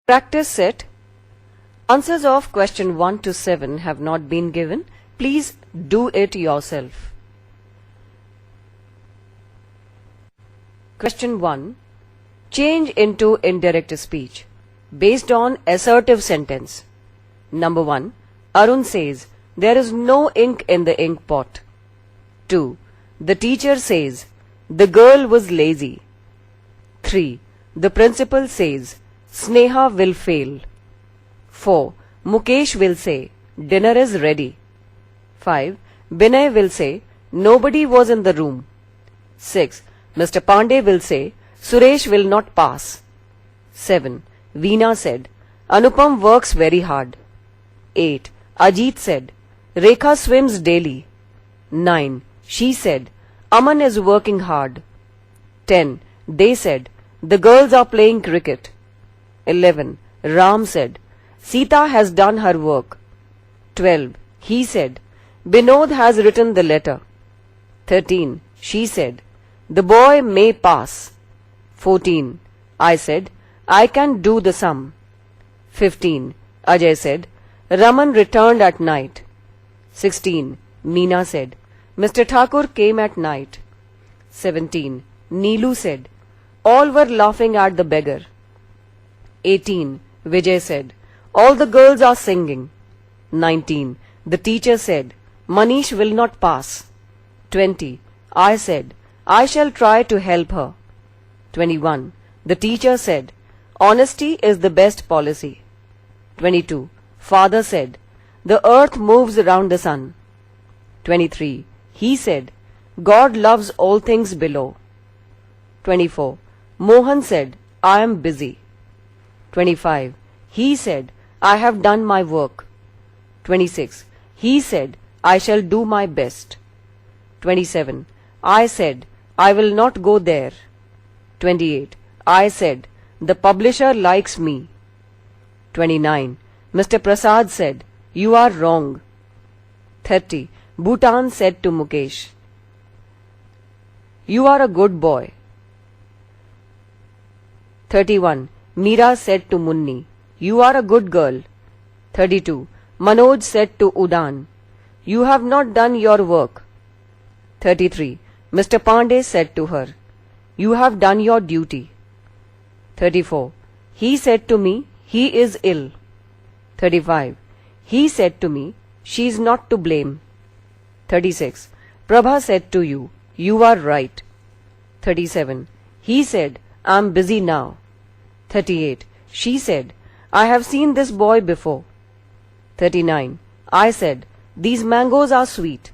Practice set. Answers of question 1 to 7 have not been given. Please do it yourself. Question 1. Change into indirect speech based on assertive sentence. Number 1. Arun says, there is no ink in the ink pot. 2. The teacher says, the girl was lazy. 3. The principal says, Sneha will fail. 4. Mukesh will say, dinner is ready. 5. Binay will say, nobody was in the room. 6. Mr. Pandey will say, Suresh will not pass. 7. Veena said, Anupam works very hard. 8. Ajit said, Rekha swims daily. 9. She said, Aman is working hard. 10. They said, the girls are playing cricket. 11. Ram said, Sita has done her work. 12. He said, Binod has written the letter. 13. She said, the boy may pass. 14. I said, I can do the sum. 15. Ajay said, Raman returned at night. 16. Meena said, Mr. Thakur came at night. 17. Neelu said, all were laughing at the beggar. 18. Vijay said, all the girls are singing. 19. The teacher said, Manish will not pass. 20. I said, I shall try to help her. 21. The teacher said, honesty is the best policy. 22. Father said, the earth moves around the sun. 23. He said, God loves all things below. 24. Mohan said, I am busy. 25. He said, I have done my work. 26. He said, I shall do my best. 27. I said, I will not go there. 28. I said, the publisher likes me. 29. Mr. Prasad said, you are wrong. 30. Bhutan said to Mukesh, you are a good boy. 31. Meera said to Munni, you are a good girl. 32. Manoj said to Udan, you have not done your work. 33. Mr. Pandey said to her, you have done your duty. 34. He said to me, he is ill. 35. He said to me, she is not to blame. 36. Prabha said to you, you are right. 37. He said, I am busy now. 38. She said, I have seen this boy before. 39. I said, these mangoes are sweet.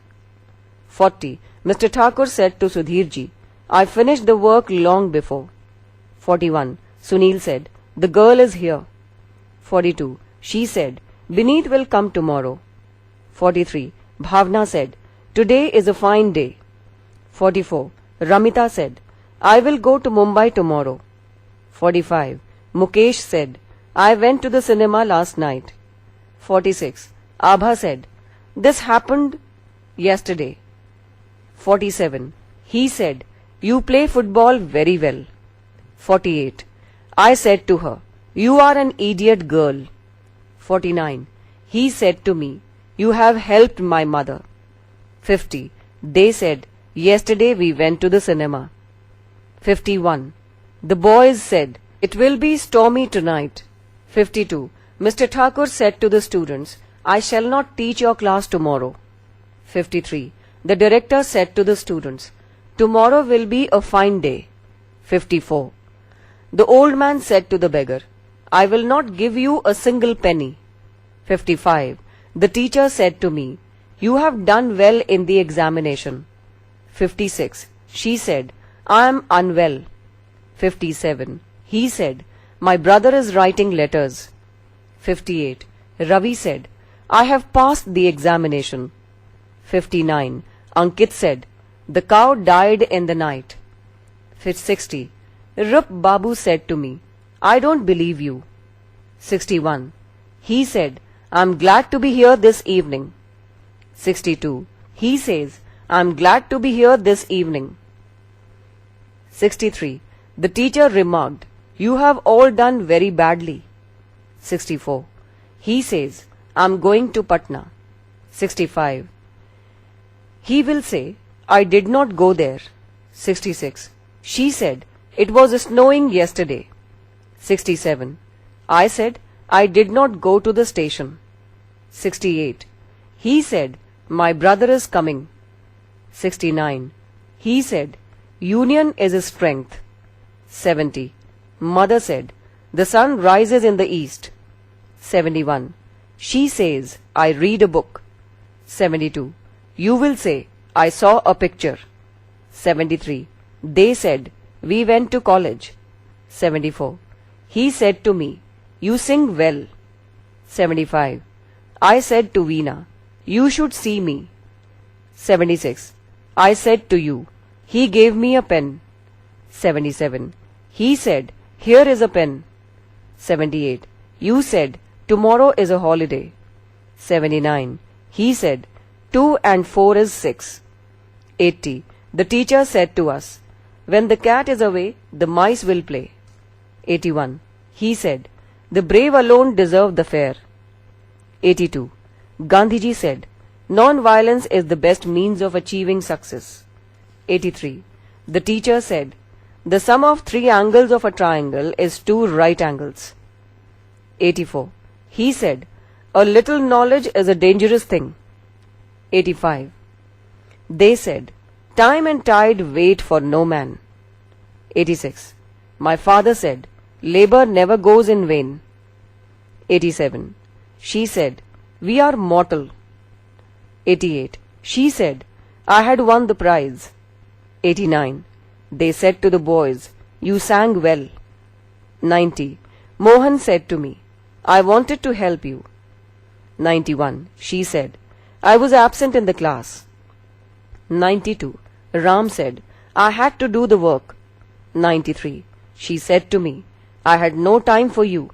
40. Mr. Thakur said to Sudhirji, I finished the work long before. 41. Sunil said, the girl is here. 42. She said, Bineet will come tomorrow. 43. Bhavna said, today is a fine day. 44. Ramita said, I will go to Mumbai tomorrow. 45. Mukesh said, I went to the cinema last night. 46. Abha said, this happened yesterday. 47. He said, you play football very well. 48. I said to her, you are an idiot girl. 49. He said to me, you have helped my mother. 50. They said, yesterday we went to the cinema. 51. The boys said, it will be stormy tonight. 52. Mr. Thakur said to the students, I shall not teach your class tomorrow. 53. The director said to the students, tomorrow will be a fine day. 54. The old man said to the beggar, I will not give you a single penny. 55. The teacher said to me, you have done well in the examination. 56. She said, I am unwell. 57. He said, my brother is writing letters. 58. Ravi said, I have passed the examination. 59. Ankit said, the cow died in the night. 60. Rup Babu said to me, I don't believe you. 61. He said, I am glad to be here this evening. 62. He says, I am glad to be here this evening. 63. The teacher remarked, you have all done very badly. 64. He says, I'm going to Patna. 65. He will say, I did not go there. 66. She said, it was snowing yesterday. 67. I said, I did not go to the station. 68. He said, my brother is coming. 69. He said, union is a strength. 70. Mother said, the sun rises in the east. 71. She says, I read a book. 72. You will say, I saw a picture. 73. They said, we went to college. 74. He said to me, you sing well. 75. I said to Veena, you should see me. 76. I said to you, he gave me a pen. 77. He said, here is a pen. 78. You said, tomorrow is a holiday. 79. He said, 2 and 4 is 6. 80. The teacher said to us, when the cat is away, the mice will play. 81. He said, the brave alone deserve the fair. 82. Gandhiji said, non-violence is the best means of achieving success. 83. The teacher said, the sum of 3 angles of a triangle is 2 right angles. 84. He said, a little knowledge is a dangerous thing. 85. They said, time and tide wait for no man. 86. My father said, labor never goes in vain. 87. She said, we are mortal. 88. She said, I had won the prize. 89. They said to the boys, you sang well. 90. Mohan said to me, I wanted to help you. 91. She said, I was absent in the class. 92. Ram said, I had to do the work. 93. She said to me, I had no time for you.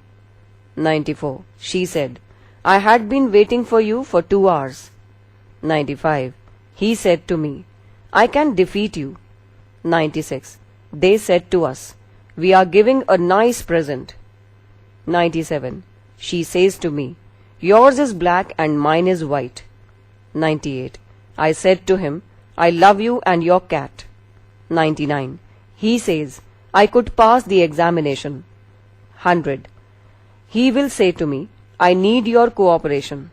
94. She said, I had been waiting for you for 2 hours. 95. He said to me, I can defeat you. 96. They said to us, we are giving a nice present. 97. She says to me, yours is black and mine is white. 98. I said to him, I love you and your cat. 99. He says, I could pass the examination. 100. He will say to me, I need your cooperation.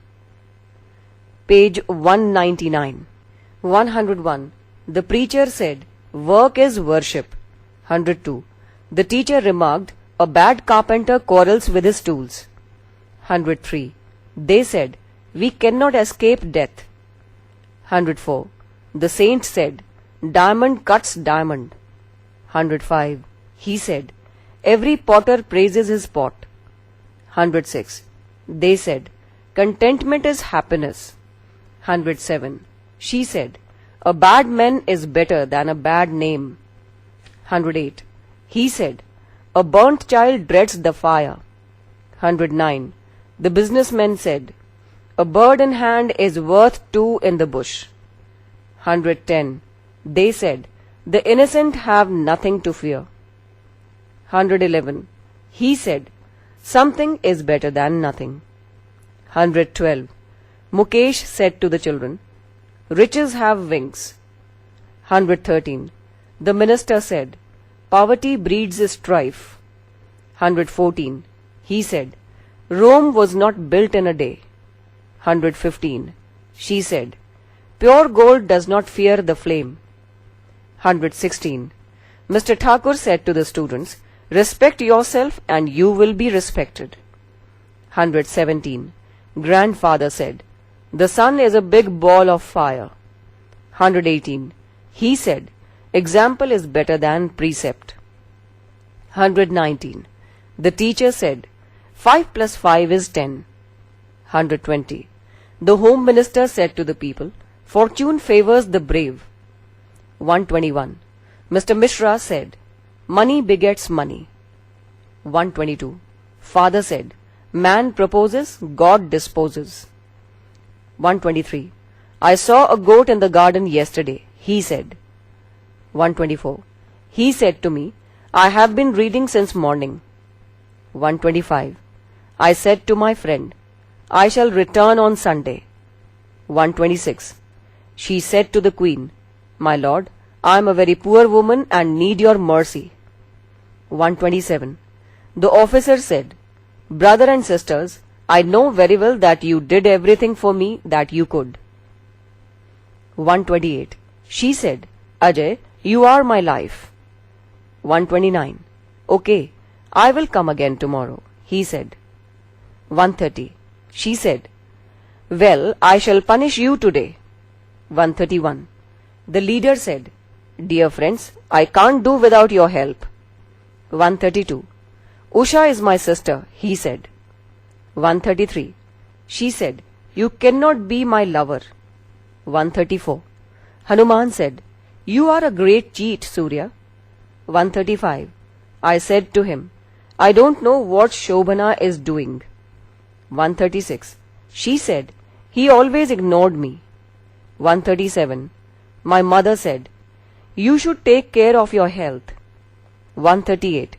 Page 199. 101. The preacher said, work is worship. 102. The teacher remarked, a bad carpenter quarrels with his tools. 103. They said, we cannot escape death. 104. The saint said, diamond cuts diamond. 105. He said, every potter praises his pot. 106. They said, contentment is happiness. 107. She said, a bad man is better than a bad name. 108. He said, a burnt child dreads the fire. 109. The businessman said, a bird in hand is worth 2 in the bush. 110. They said, the innocent have nothing to fear. 111. He said, something is better than nothing. 112. Mukesh said to the children, riches have wings. 113. The minister said, poverty breeds strife. 114. He said, Rome was not built in a day. 115. She said, pure gold does not fear the flame. 116. Mr. Thakur said to the students, respect yourself and you will be respected. 117. Grandfather said, the sun is a big ball of fire. 118. He said, example is better than precept. 119. The teacher said, 5 plus 5 is 10. 120. The Home Minister said to the people, fortune favors the brave. 121. Mr. Mishra said, money begets money. 122. Father said, man proposes, God disposes. 123. I saw a goat in the garden yesterday, he said. 124. He said to me, I have been reading since morning. 125. I said to my friend, I shall return on Sunday. 126. She said to the queen, My lord, I am a very poor woman and need your mercy. 127. The officer said, Brother and sisters, I know very well that you did everything for me that you could. 128. She said, Ajay, you are my life. 129. Okay, I will come again tomorrow, he said. 130. She said, Well, I shall punish you today. 131. The leader said, Dear friends, I can't do without your help. 132. Usha is my sister, he said. 133. She said, You cannot be my lover. 134. Hanuman said, You are a great cheat, Surya. 135. I said to him, I don't know what Shobhana is doing. 136. She said, He always ignored me. 137. My mother said, You should take care of your health. 138.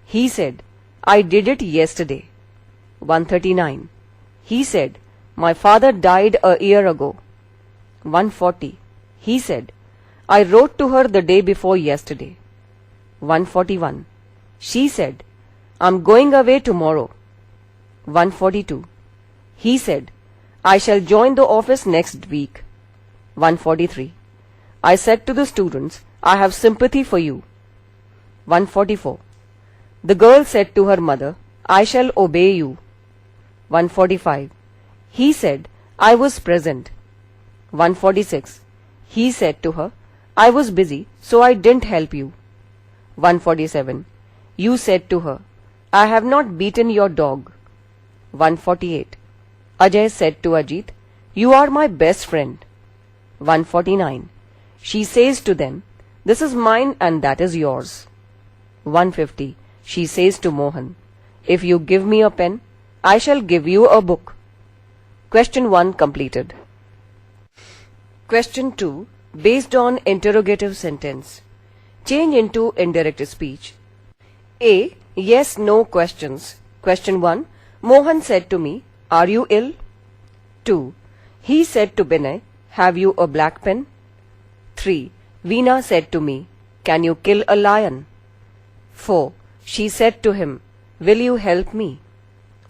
He said, I did it yesterday. 139. He said, My father died a year ago. 140. He said, I wrote to her the day before yesterday. 141. She said, I'm going away tomorrow. 142. He said, I shall join the office next week. 143. I said to the students, I have sympathy for you. 144. The girl said to her mother, I shall obey you. 145. He said, I was present. 146. He said to her, I was busy, so I didn't help you. 147. You said to her, I have not beaten your dog. 148. Ajay said to Ajit, You are my best friend. 149. She says to them, This is mine and that is yours. 150. She says to Mohan, If you give me a pen, I shall give you a book. Question 1 completed. Question 2. Based on interrogative sentence. Change into indirect speech. A. Yes, no questions. Question 1. Mohan said to me, Are you ill? 2. He said to Binay, Have you a black pen? 3. Veena said to me, Can you kill a lion? 4. She said to him, Will you help me?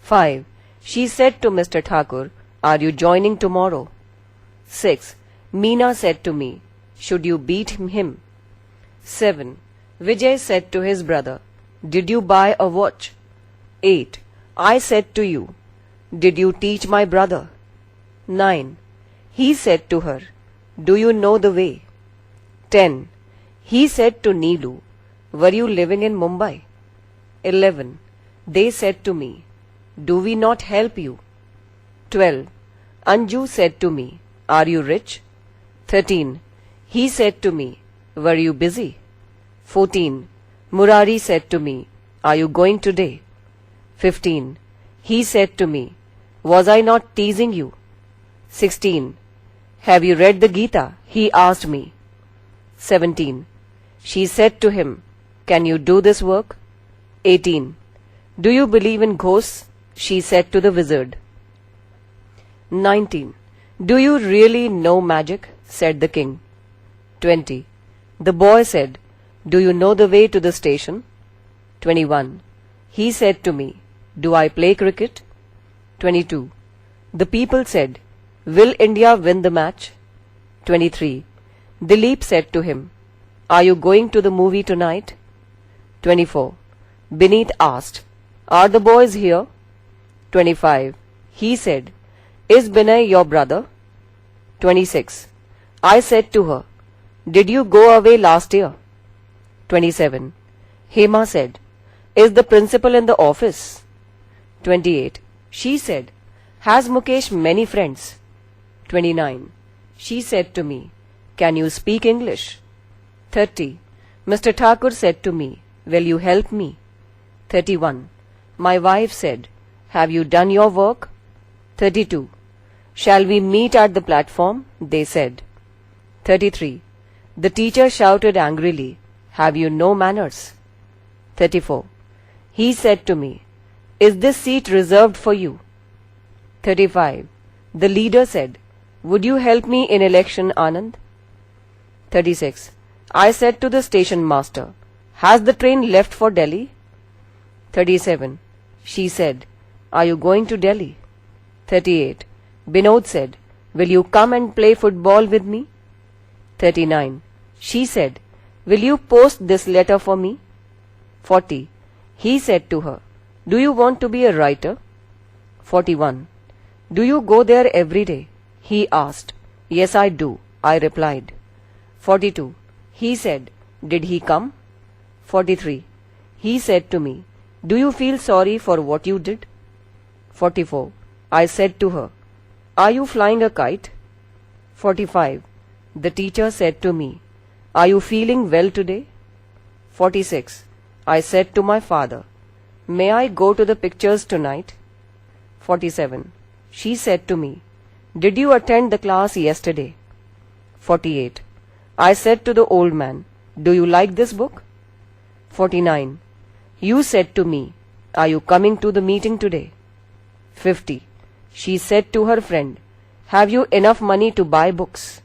5. She said to Mr. Thakur, Are you joining tomorrow? 6. Meena said to me, Should you beat him? 7. Vijay said to his brother, Did you buy a watch? 8. I said to you, Did you teach my brother? 9. He said to her, Do you know the way? 10. He said to Neelu, Were you living in Mumbai? 11. They said to me, Do we not help you? 12. Anju said to me, Are you rich? 13. He said to me, Were you busy? 14. Murari said to me, Are you going today? 15. He said to me, Was I not teasing you? 16. Have you read the Gita? He asked me. 17. She said to him, Can you do this work? 18. Do you believe in ghosts? She said to the wizard. 19. Do you really know magic? Said the king. 20. The boy said, Do you know the way to the station? 21. He said to me, Do I play cricket? 22. The people said, Will India win the match? 23. Dilip said to him, Are you going to the movie tonight? 24. Beneath asked, Are the boys here? 25. He said, Is Binay your brother? 26. I said to her, Did you go away last year? 27. Hema said, Is the principal in the office? 28. She said, Has Mukesh many friends? 29. She said to me, Can you speak English? 30. Mr. Thakur said to me, Will you help me? 31. My wife said, Have you done your work? 32. Shall we meet at the platform? They said. 33. The teacher shouted angrily, Have you no manners? 34. He said to me, Is this seat reserved for you? 35. The leader said, would you help me in election, Anand? 36. I said to the station master, has the train left for Delhi? 37. She said, are you going to Delhi? 38. Binod said, will you come and play football with me? 39. She said, will you post this letter for me? 40. He said to her, do you want to be a writer? 41. Do you go there every day? He asked. Yes, I do, I replied. 42. He said, did he come? 43. He said to me, do you feel sorry for what you did? 44. I said to her, are you flying a kite? 45. The teacher said to me, are you feeling well today? 46. I said to my father, may I go to the pictures tonight? 47. She said to me, did you attend the class yesterday? 48. I said to the old man, do you like this book? 49. You said to me, are you coming to the meeting today? 50. She said to her friend, have you enough money to buy books?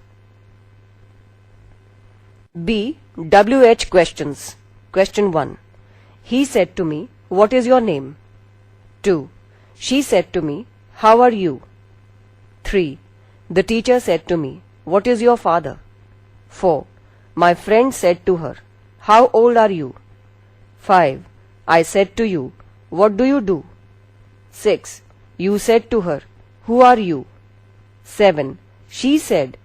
B. WH questions. Question 1. He said to me, what is your name? 2. She said to me, how are you? 3. The teacher said to me, what is your father? 4. My friend said to her, how old are you? 5. I said to you, what do you do? 6. You said to her, who are you? 7. She said,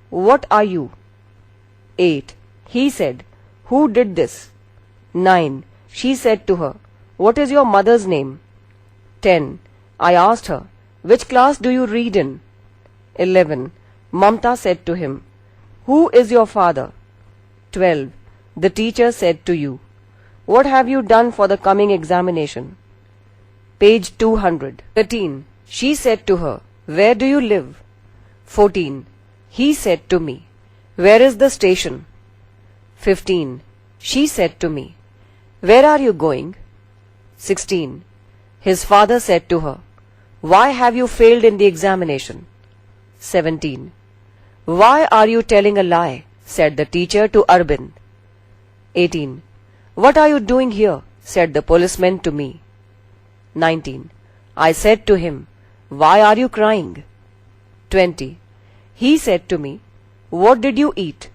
what are you? 8. He said, who did this? 9. She said to her, what is your mother's name? 10. I asked her, which class do you read in? 11. Mamta said to him, who is your father? 12. The teacher said to you, what have you done for the coming examination? Page 200. 13. She said to her, where do you live? 14. He said to me, where is the station? 15. She said to me, where are you going? 16. His father said to her, why have you failed in the examination? 17. Why are you telling a lie? Said the teacher to Arbind. 18. What are you doing here? Said the policeman to me. 19. I said to him, why are you crying? 20. He said to me, what did you eat?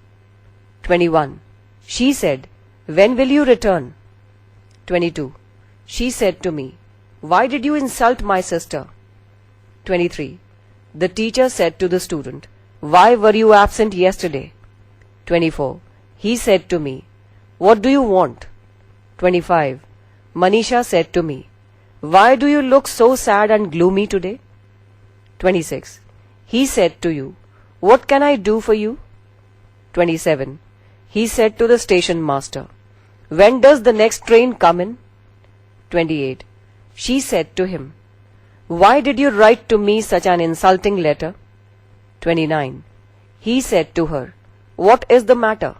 21. She said, when will you return? 22. She said to me, why did you insult my sister? 23. The teacher said to the student, why were you absent yesterday? 24. He said to me, what do you want? 25. Manisha said to me, why do you look so sad and gloomy today? 26. He said to you, what can I do for you? 27. He said to the station master, when does the next train come in? 28. She said to him, why did you write to me such an insulting letter? 29. He said to her, what is the matter?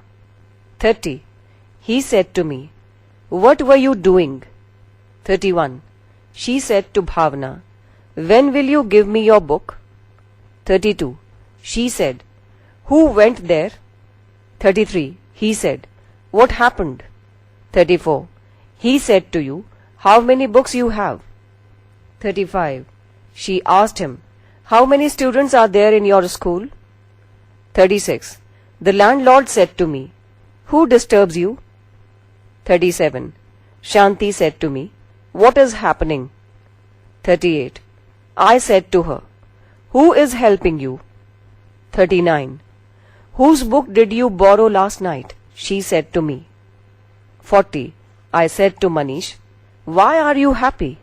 30. He said to me, what were you doing? 31. She said to Bhavna, when will you give me your book? 32. She said, who went there? 33. He said, what happened? 34. He said to you, how many books you have? 35. She asked him, how many students are there in your school? 36. The landlord said to me, who disturbs you? 37. Shanti said to me, what is happening? 38. I said to her, who is helping you? 39. Whose book did you borrow last night? She said to me. 40. I said to Manish, why are you happy?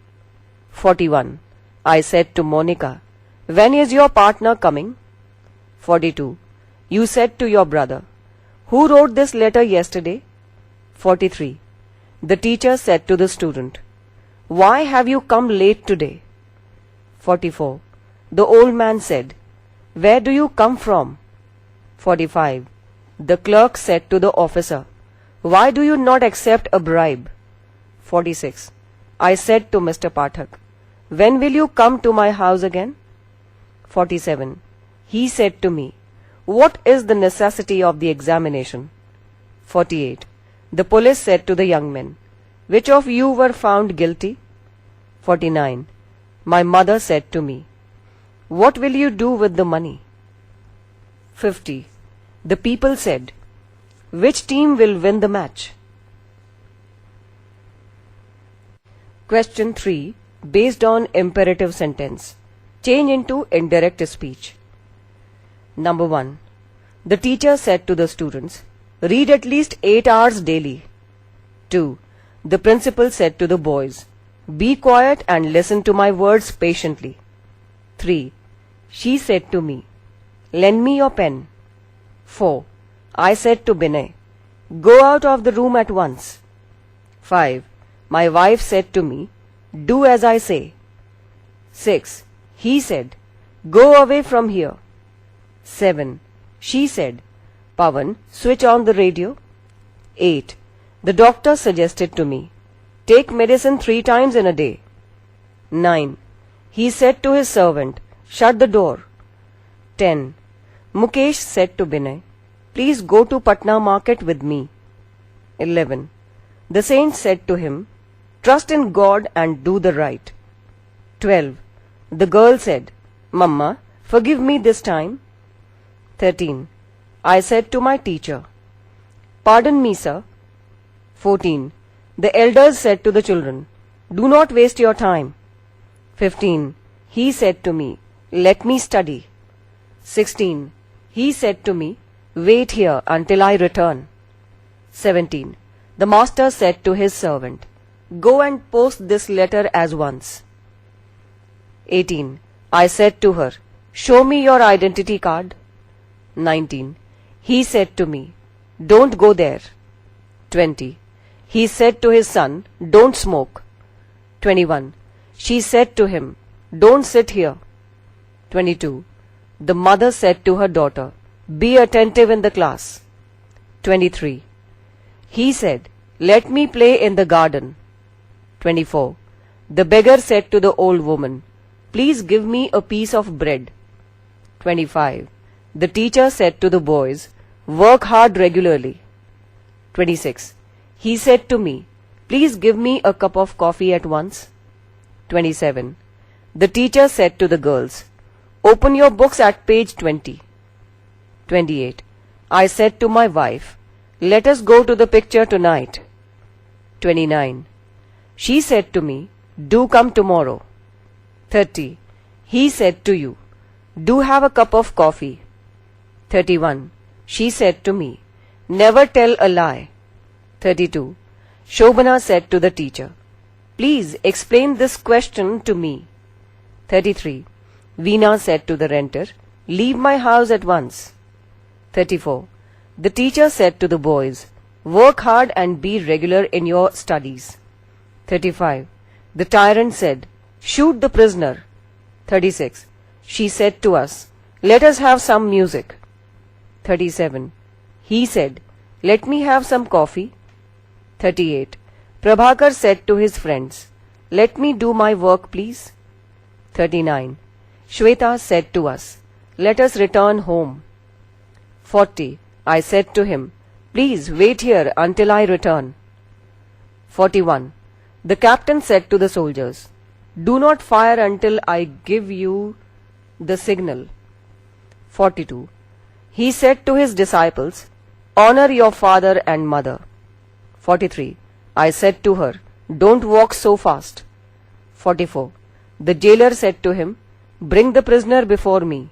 41. I said to Monica, when is your partner coming? 42. You said to your brother, who wrote this letter yesterday? 43. The teacher said to the student, why have you come late today? 44. The old man said, where do you come from? 45. The clerk said to the officer, why do you not accept a bribe? 46. I said to Mr. Pathak, when will you come to my house again? 47. He said to me, what is the necessity of the examination? 48. The police said to the young men, which of you were found guilty? 49. My mother said to me, what will you do with the money? 50. The people said, which team will win the match? Question 3. Based on imperative sentence. Change into indirect speech. Number 1. The teacher said to the students, read at least 8 hours daily. 2. The principal said to the boys, be quiet and listen to my words patiently. 3. She said to me, lend me your pen. 4. I said to Binay, go out of the room at once. 5. My wife said to me, do as I say. 6. He said, go away from here. 7. She said, Pawan, switch on the radio. 8. The doctor suggested to me, take medicine 3 times in a day. 9. He said to his servant, shut the door. 10. Mukesh said to Binay, please go to Patna market with me. 11. The saint said to him, trust in God and do the right. 12. The girl said, Mamma, forgive me this time. 13. I said to my teacher, pardon me, sir. 14. The elders said to the children, do not waste your time. 15. He said to me, let me study. 16. He said to me, wait here until I return. 17. The master said to his servant, go and post this letter as once. 18. I said to her, show me your identity card. 19. He said to me, don't go there. 20. He said to his son, don't smoke. 21. She said to him, don't sit here. 22. The mother said to her daughter, be attentive in the class. 23. He said, let me play in the garden. 24. The beggar said to the old woman, please give me a piece of bread. 25. The teacher said to the boys, work hard regularly. 26. He said to me, please give me a cup of coffee at once. 27. The teacher said to the girls, open your books at page 20. 28. I said to my wife, let us go to the picture tonight. 29. She said to me, do come tomorrow. 30. He said to you, do have a cup of coffee. 31. She said to me, never tell a lie. 32. Shobana said to the teacher, please explain this question to me. 33. Veena said to the renter, leave my house at once. 34. The teacher said to the boys, work hard and be regular in your studies. 35. The tyrant said, shoot the prisoner. 36. She said to us, let us have some music. 37. He said, let me have some coffee. 38. Prabhakar said to his friends, let me do my work, please. 39. Shweta said to us, let us return home. 40. I said to him, please wait here until I return. 41. The captain said to the soldiers, do not fire until I give you the signal. 42. He said to his disciples, honor your father and mother. 43. I said to her, don't walk so fast. 44. The jailer said to him, bring the prisoner before me.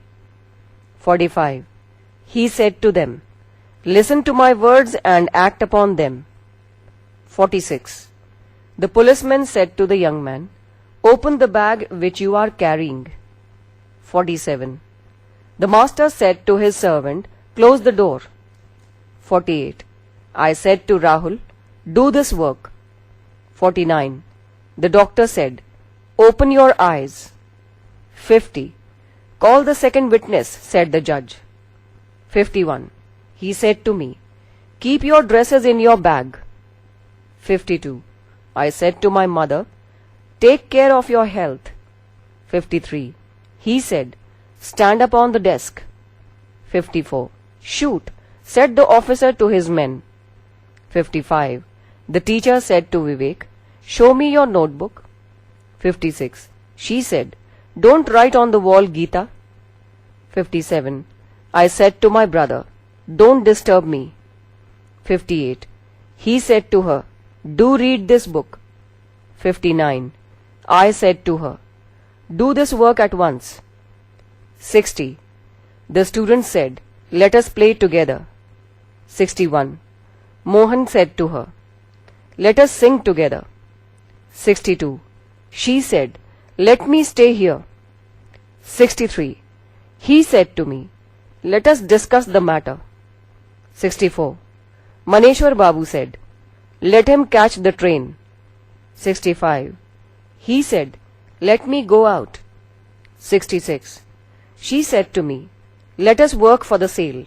45. He said to them, listen to my words and act upon them. 46. The policeman said to the young man, open the bag which you are carrying. 47. The master said to his servant, close the door. 48. I said to Rahul, do this work. 49. The doctor said, open your eyes. 50. Call the second witness, said the judge. 51. He said to me, keep your dresses in your bag. 52. I said to my mother, Take care of your health. 53. He said, stand up on the desk. 54. Shoot, said the officer to his men. 55. The teacher said to Vivek, show me your notebook. 56. She said, don't write on the wall, Geeta. 57. I said to my brother, don't disturb me. 58. He said to her, do read this book. 59. I said to her, do this work at once. 60. The student said, let us play together. 61. Mohan said to her, let us sing together. 62. She said, let me stay here. 63. He said to me, let us discuss the matter. 64. Maneshwar Babu said, let him catch the train. 65. He said, let me go out. 66. She said to me, let us work for the sale.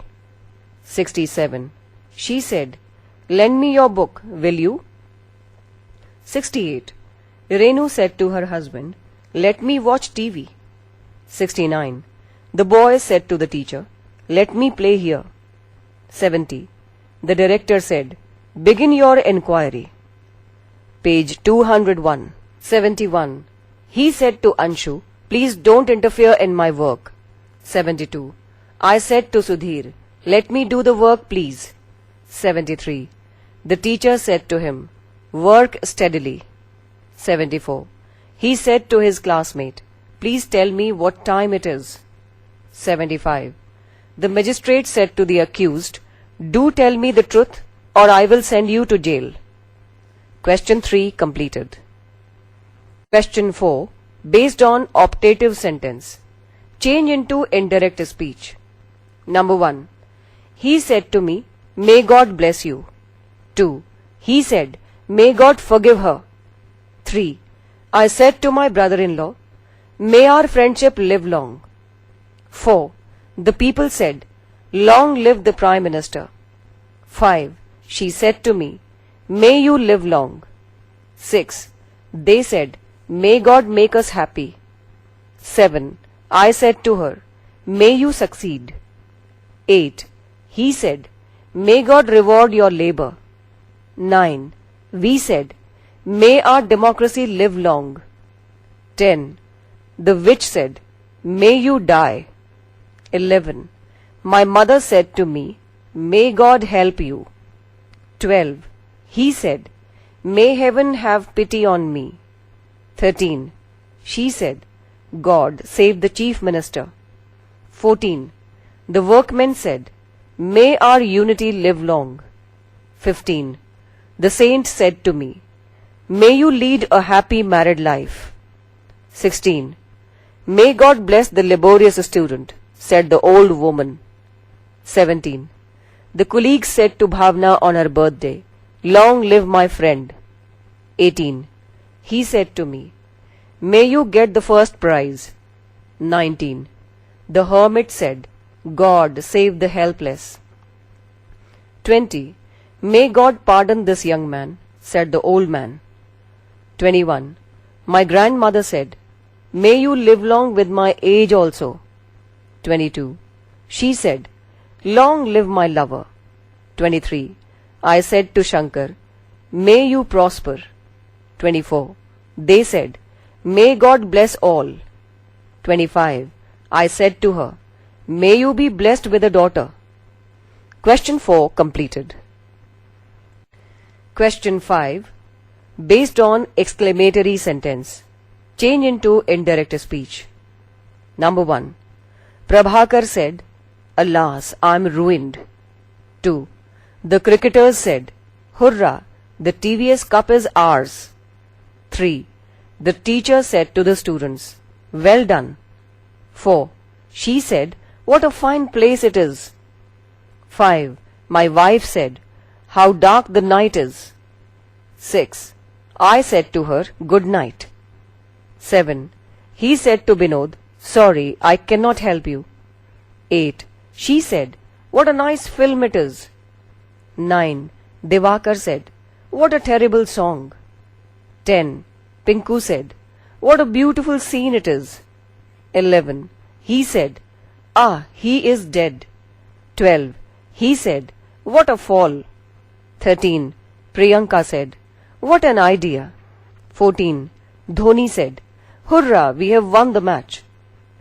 67. She said, lend me your book, will you? 68. Renu said to her husband, let me watch TV. 69. The boy said to the teacher, let me play here. 70. The director said, begin your enquiry. Page 201. 71. He said to Anshu, please don't interfere in my work. 72. I said to Sudhir, let me do the work please. 73. The teacher said to him, work steadily. 74. He said to his classmate, please tell me what time it is. 75. The magistrate said to the accused, do tell me the truth or I will send you to jail. Question 3 completed. Question 4. Based on optative sentence. Change into indirect speech. Number 1. He said to me, may God bless you. 2. He said, may God forgive her. 3. I said to my brother-in-law, may our friendship live long. 4. The people said, long live the Prime Minister. 5. She said to me, may you live long. 6. They said, may God make us happy. 7. I said to her, may you succeed. 8. He said, may God reward your labor. 9. We said, may our democracy live long. 10. The witch said, may you die. 11. My mother said to me, may God help you. 12. He said, may heaven have pity on me. 13. She said, God save the chief minister. 14. The workmen said, may our unity live long. 15. The saint said to me, may you lead a happy married life. 16. May God bless the laborious student, said the old woman. 17. The colleague said to Bhavna on her birthday, long live my friend. 18. He said to me, may you get the first prize. 19. The hermit said, God save the helpless. 20. May God pardon this young man, said the old man. 21. My grandmother said, may you live long with my age also. 22. She said, long live my lover. 23. I said to Shankar, may you prosper. 24. They said, may God bless all. 25. I said to her, may you be blessed with a daughter. Question 4 completed. Question 5. Based on exclamatory sentence. Change into indirect speech. Number 1. Prabhakar said, alas, I am ruined. 2. The cricketers said, hurrah, the TVS Cup is ours. 3. The teacher said to the students, well done. 4. She said, what a fine place it is. 5. My wife said, how dark the night is. 6. I said to her, good night. 7. He said to Binod, sorry, I cannot help you. 8. She said, what a nice film it is. 9. Devakar said, what a terrible song. 10. Pinku said, what a beautiful scene it is. 11. He said, ah, he is dead. 12. He said, what a fall. 13. Priyanka said, what an idea. 14. Dhoni said, hurrah, we have won the match.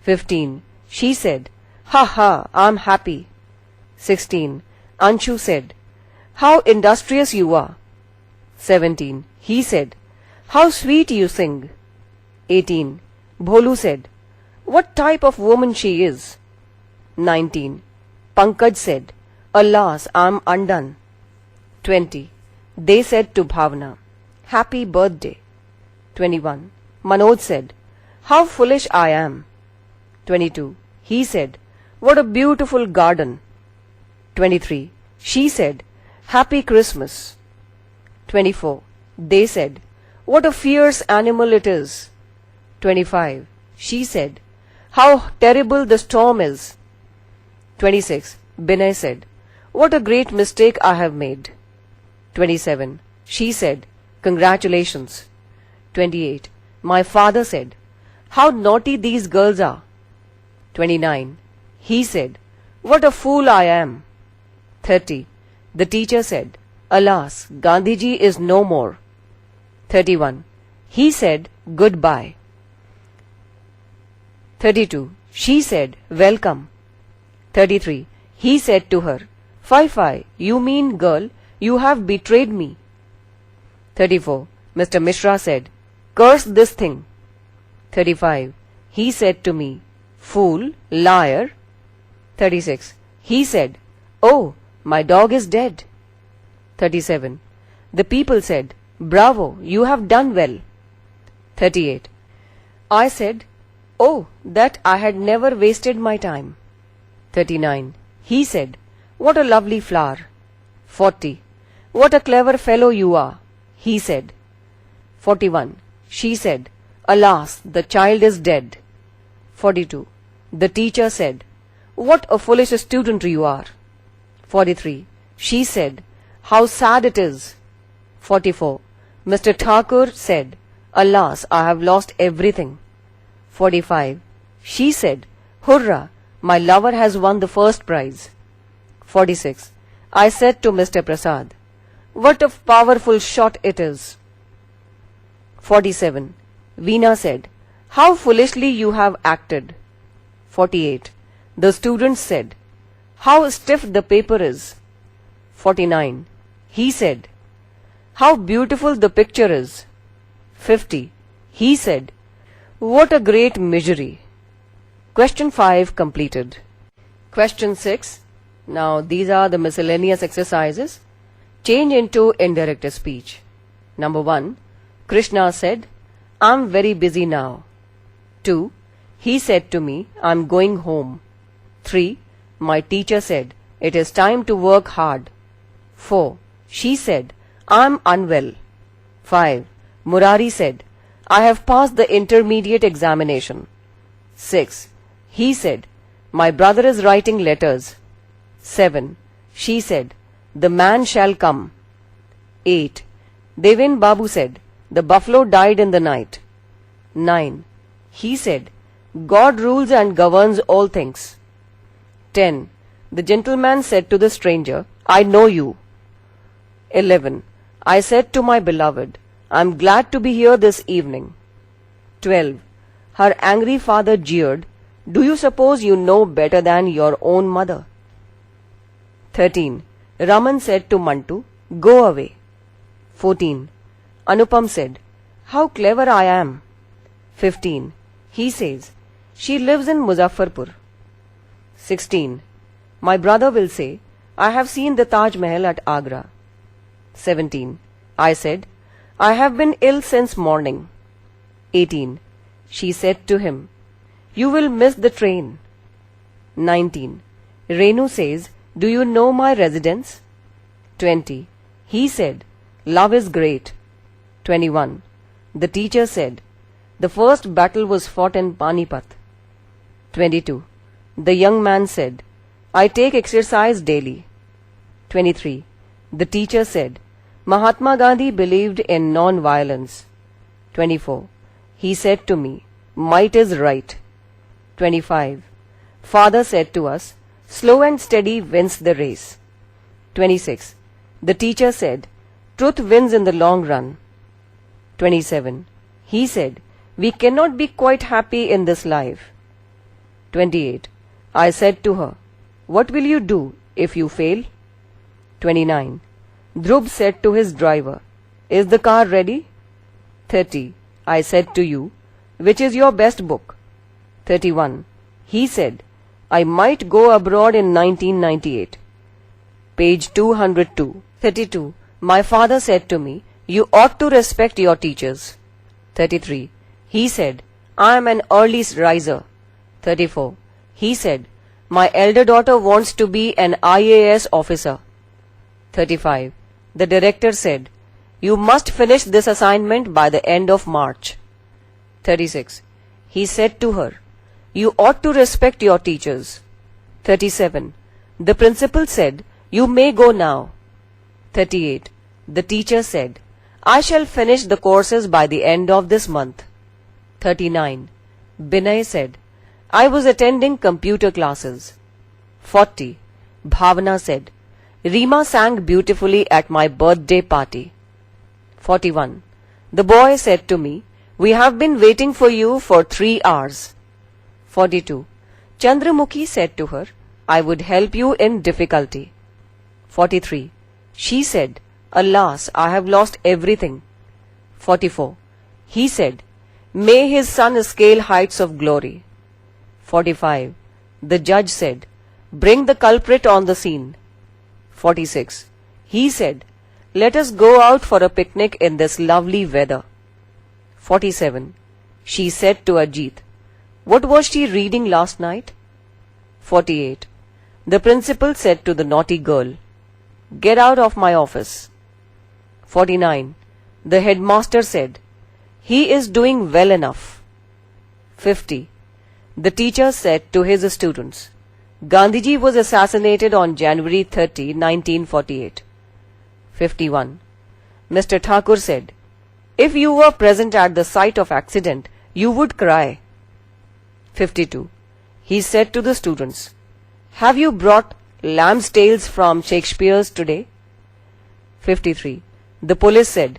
15. She said, ha ha, I'm happy. 16. Anshu said, how industrious you are. 17. He said, how sweet you sing. 18. Bholu said, what type of woman she is. 19. Pankaj said, alas, I'm undone. 20. They said to Bhavna, happy birthday. 21. Manoj said, how foolish I am. 22. He said, what a beautiful garden. 23. She said, happy Christmas. 24. They said, what a fierce animal it is. 25. She said, how terrible the storm is. 26. Binay said, what a great mistake I have made. 27. She said, congratulations. 28. My father said, how naughty these girls are. 29. He said, what a fool I am. 30. The teacher said, alas, Gandhiji is no more. 31. He said, goodbye. 32. She said, welcome. 33. He said to her, Fie, you mean girl, you have betrayed me. 34. Mr. Mishra said, curse this thing. 35. He said to me, fool, liar. 36. He said, oh, my dog is dead. 37. The people said, bravo, you have done well. 38. I said, oh, that I had never wasted my time. 39. He said, what a lovely flower. 40. What a clever fellow you are, he said. 41. She said, alas, the child is dead. 42. The teacher said, what a foolish student you are. 43. She said, how sad it is. 44. Mr. Thakur said, alas, I have lost everything. 45. She said, hurrah, my lover has won the first prize. 46. I said to Mr. Prasad, what a powerful shot it is. 47. Veena said, how foolishly you have acted. 48. The students said, how stiff the paper is. 49. He said, how beautiful the picture is. 50. He said, what a great misery. Question 5 completed. Question 6. Now these are the miscellaneous exercises. Change into indirect speech. Number 1. Krishna said, I'm very busy now. 2. He said to me, I'm going home. 3. My teacher said, it is time to work hard. 4. She said, I'm unwell. 5. Murari said, I have passed the intermediate examination. 6. He said, my brother is writing letters. 7. She said, the man shall come. 8. Devin Babu said, the buffalo died in the night. 9. He said, God rules and governs all things. 10. The gentleman said to the stranger, I know you. 11. I said to my beloved, I am glad to be here this evening. 12. Her angry father jeered, do you suppose you know better than your own mother? 13. Raman said to Mantu, go away. 14. Anupam said, how clever I am. 15. He says, she lives in Muzaffarpur. 16. My brother will say, I have seen the Taj Mahal at Agra. 17. I said, I have been ill since morning. 18. She said to him, you will miss the train. 19. Renu says, do you know my residence? 20. He said, love is great. 21. The teacher said, the first battle was fought in Panipat. 22. The young man said, I take exercise daily. 23. The teacher said, Mahatma Gandhi believed in non-violence. 24. He said to me, might is right. 25. Father said to us, slow and steady wins the race. 26. The teacher said, truth wins in the long run. 27. He said, we cannot be quite happy in this life. 28. I said to her, what will you do if you fail? 29. Dhruv said to his driver, is the car ready? 30. I said to you, which is your best book? 31. He said, I might go abroad in 1998. Page 202. 32. My father said to me, you ought to respect your teachers. 33. He said, I am an early riser. 34. He said, my elder daughter wants to be an IAS officer. 35. The director said, you must finish this assignment by the end of March. 36. He said to her, you ought to respect your teachers. 37. The principal said, you may go now. 38. The teacher said, I shall finish the courses by the end of this month. 39. Binay said, I was attending computer classes. 40. Bhavana said, Reema sang beautifully at my birthday party. 41. The boy said to me, we have been waiting for you for 3 hours. 42. Chandramukhi said to her, I would help you in difficulty. 43. She said, alas, I have lost everything. 44. He said, may his son scale heights of glory. 45. The judge said, bring the culprit on the scene. 46. He said, let us go out for a picnic in this lovely weather. 47. She said to Ajit, what was she reading last night? 48. The principal said to the naughty girl, get out of my office. 49. The headmaster said, he is doing well enough. 50. The teacher said to his students, Gandhiji was assassinated on January 30, 1948. 51. Mr. Thakur said, if you were present at the site of accident, you would cry. 52. He said to the students, have you brought lamb's tails from Shakespeare's today? 53. The police said,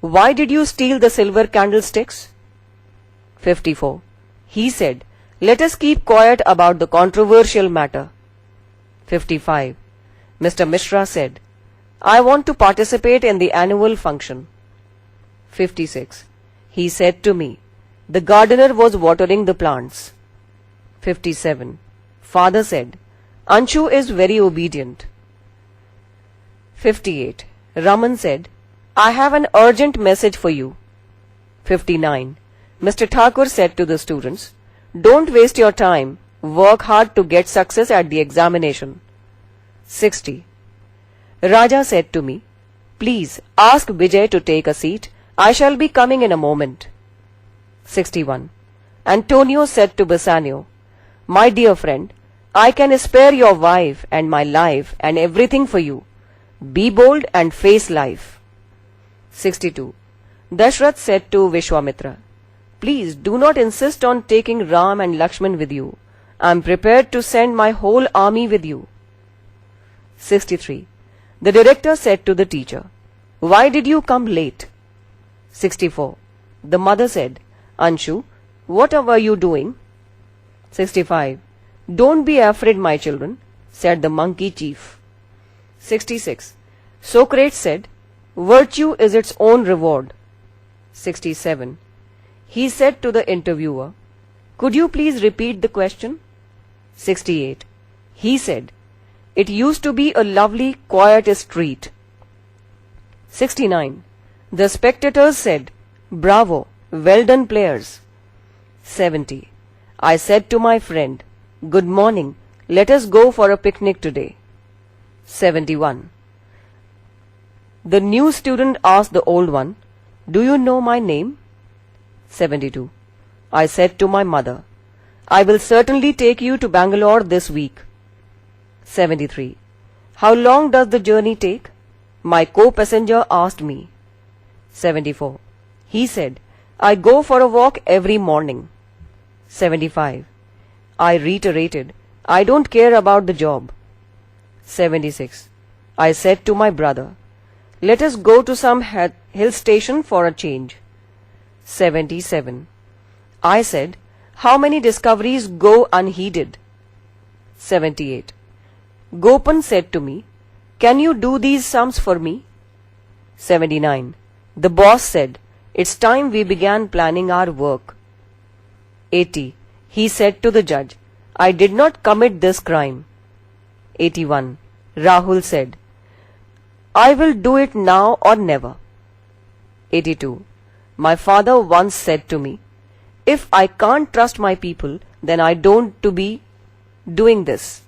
why did you steal the silver candlesticks? 54. He said, let us keep quiet about the controversial matter. 55. Mr. Mishra said, I want to participate in the annual function. 56. He said to me, the gardener was watering the plants. 57. Father said, Anshu is very obedient. 58. Raman said, I have an urgent message for you. 59. Mr. Thakur said to the students, don't waste your time, work hard to get success at the examination. 60. Raja said to me, please ask Vijay to take a seat, I shall be coming in a moment. 61. Antonio said to Bassanio, my dear friend, I can spare your wife and my life and everything for you. Be bold and face life. 62. Dashrath said to Vishwamitra, please do not insist on taking Ram and Lakshman with you. I am prepared to send my whole army with you. 63. The director said to the teacher, why did you come late? 64. The mother said, Anshu, what were you doing? 65. Don't be afraid, my children, said the monkey chief. 66. Socrates said, virtue is its own reward. 67. He said to the interviewer, could you please repeat the question? 68. He said, it used to be a lovely, quiet street. 69. The spectators said, bravo, well done players. 70. I said to my friend, good morning, let us go for a picnic today. 71. The new student asked the old one, do you know my name? 72. I said to my mother, I will certainly take you to Bangalore this week. 73. How long does the journey take? My co-passenger asked me. 74. He said, I go for a walk every morning. 75. I reiterated, I don't care about the job. 76. I said to my brother, let us go to some hill station for a change. 77. I said, how many discoveries go unheeded? 78. Gopan said to me, can you do these sums for me? 79. The boss said, it's time we began planning our work. 80. He said to the judge, I did not commit this crime. 81. Rahul said, I will do it now or never. 82. My father once said to me, if I can't trust my people, then I don't to be doing this.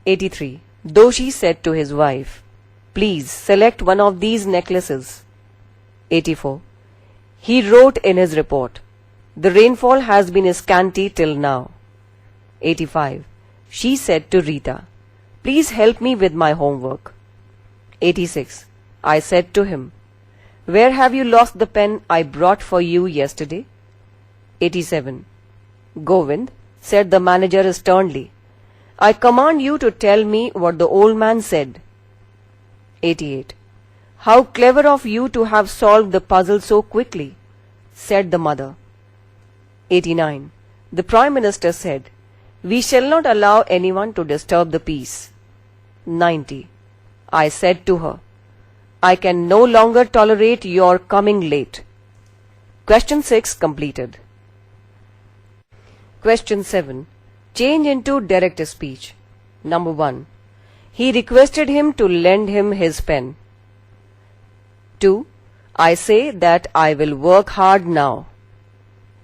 83. Doshi said to his wife, please select one of these necklaces. 84. He wrote in his report, the rainfall has been scanty till now. 85. She said to Rita, please help me with my homework. 86. I said to him, where have you lost the pen I brought for you yesterday? 87. Govind, said the manager sternly, I command you to tell me what the old man said. 88. How clever of you to have solved the puzzle so quickly, said the mother. 89. The Prime Minister said, we shall not allow anyone to disturb the peace. 90. I said to her, I can no longer tolerate your coming late. Question 6 completed. Question 7. Change into direct speech. Number 1. He requested him to lend him his pen. 2. I say that I will work hard now.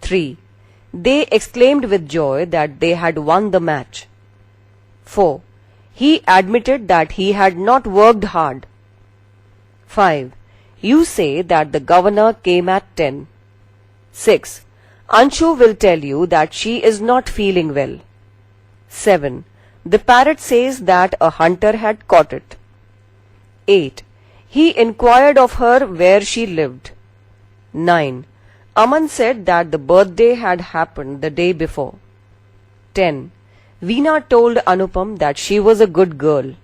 3. They exclaimed with joy that they had won the match. 4. He admitted that he had not worked hard. 5. You say that the governor came at 10. 6. Anshu will tell you that she is not feeling well. 7. The parrot says that a hunter had caught it. 8. He inquired of her where she lived. 9. Aman said that the birthday had happened the day before. 10. Veena told Anupam that she was a good girl.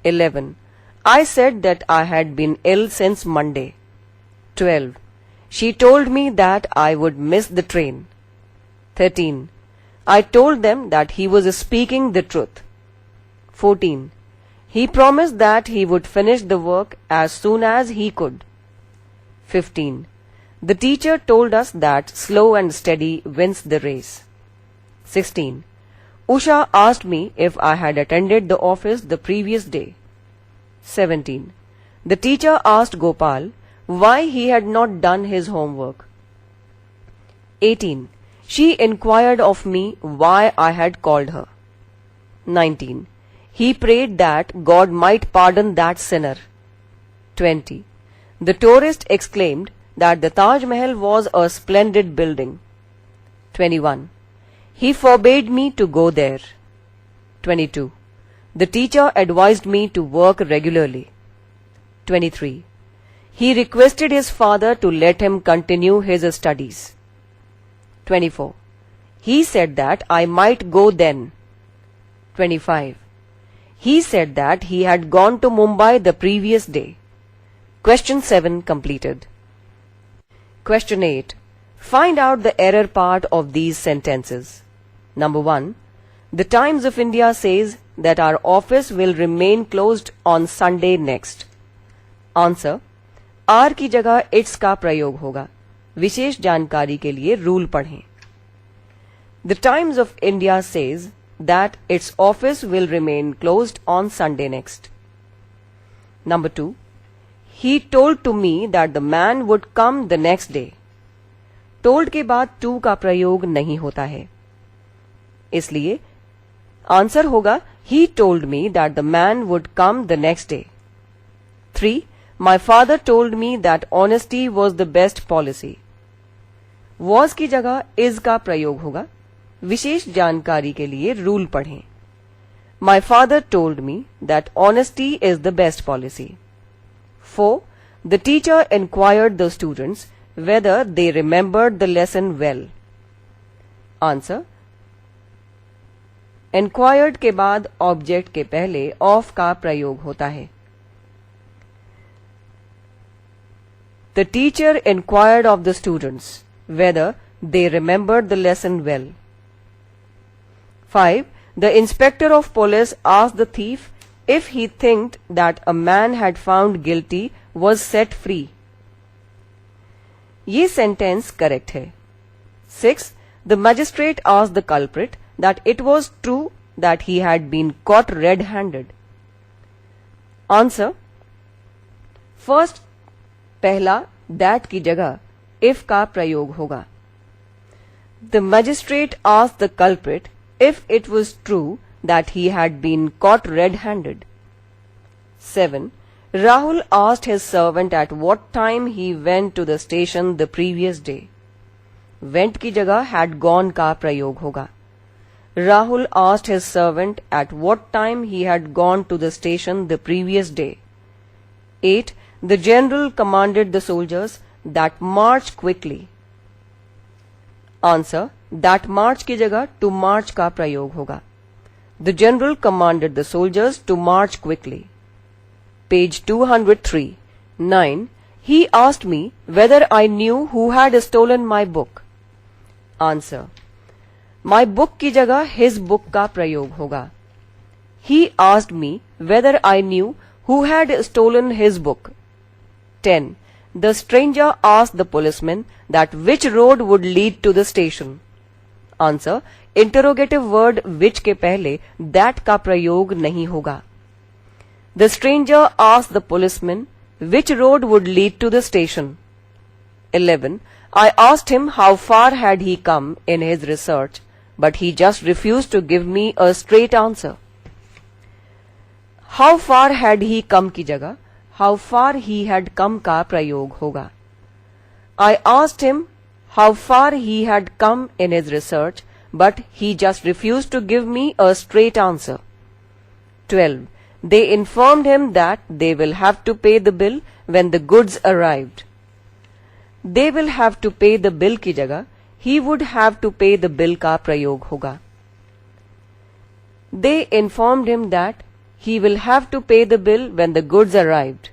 11. I said that I had been ill since Monday. 12. She told me that I would miss the train. 13. I told them that he was speaking the truth. 14. He promised that he would finish the work as soon as he could. 15. The teacher told us that slow and steady wins the race. 16. Usha asked me if I had attended the office the previous day. 17. The teacher asked Gopal why he had not done his homework. 18. She inquired of me why I had called her. 19. He prayed that God might pardon that sinner. 20. The tourist exclaimed that the Taj Mahal was a splendid building. 21. He forbade me to go there. 22. The teacher advised me to work regularly. 23. He requested his father to let him continue his studies. 24. He said that I might go then. 25. He said that he had gone to Mumbai the previous day. Question 7 completed. Question 8. Find out the error part of these sentences. Number 1. The Times of India says that our office will remain closed on Sunday next. Answer. R की जगह it's का प्रयोग होगा. विशेष जानकारी के लिए rule पढ़ें. The Times of India says that its office will remain closed on Sunday next. Number 2. He told to me that the man would come the next day. Told के बाद to का प्रयोग नहीं होता है. इसलिए आंसर होगा he told me that the man would come the next day. 3. My father told me that honesty was the best policy. Was की जगह is का प्रयोग होगा. विशेष जानकारी के लिए रूल पढ़ें. My father told me that honesty is the best policy. 4. The teacher inquired the students whether they remembered the lesson well. Answer. Enquired के बाद ऑब्जेक्ट के पहले of का प्रयोग होता है. The teacher inquired of the students whether they remembered the lesson well. 5. The inspector of police asked the thief if he thinked that a man had found guilty was set free. ये sentence correct है. 6. The magistrate asked the culprit that it was true that he had been caught red-handed. Answer. First, पहला that की जगह if का प्रयोग होगा. The magistrate asked the culprit if it was true that he had been caught red-handed. 7. Rahul asked his servant at what time he went to the station the previous day. Went की जगह had gone का प्रयोग होगा. Rahul asked his servant at what time he had gone to the station the previous day. 8. The general commanded the soldiers that march quickly. Answer. That march की जगह to march का प्रयोग होगा. The general commanded the soldiers to march quickly. Page 203. 9. He asked me whether I knew who had stolen my book. Answer. My book की जगह his book का प्रयोग होगा. He asked me whether I knew who had stolen his book. 10. The stranger asked the policeman that which road would lead to the station. Answer. Interrogative word which के पहले that का प्रयोग नहीं होगा. The stranger asked the policeman which road would lead to the station. 11. I asked him how far had he come in his research, but he just refused to give me a straight answer. How far had he come की जगह how far he had come का प्रयोग होगा. I asked him how far he had come in his research, but he just refused to give me a straight answer. 12. They informed him that they will have to pay the bill when the goods arrived. They will have to pay the bill की जगह he would have to pay the bill का प्रयोग होगा. They informed him that he will have to pay the bill when the goods arrived.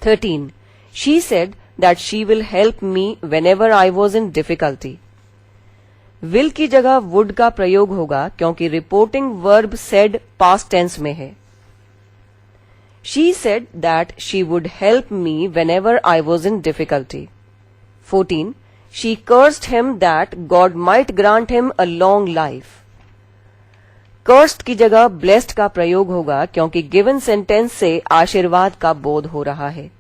13. She said that she will help me whenever I was in difficulty. Will की जगह would का प्रयोग होगा क्योंकि reporting verb said past tense में है. She said that she would help me whenever I was in difficulty. 14. She cursed him that God might grant him a long life. Cursed की जगह blessed का प्रयोग होगा क्योंकि given sentence से आशीर्वाद का बोध हो रहा है.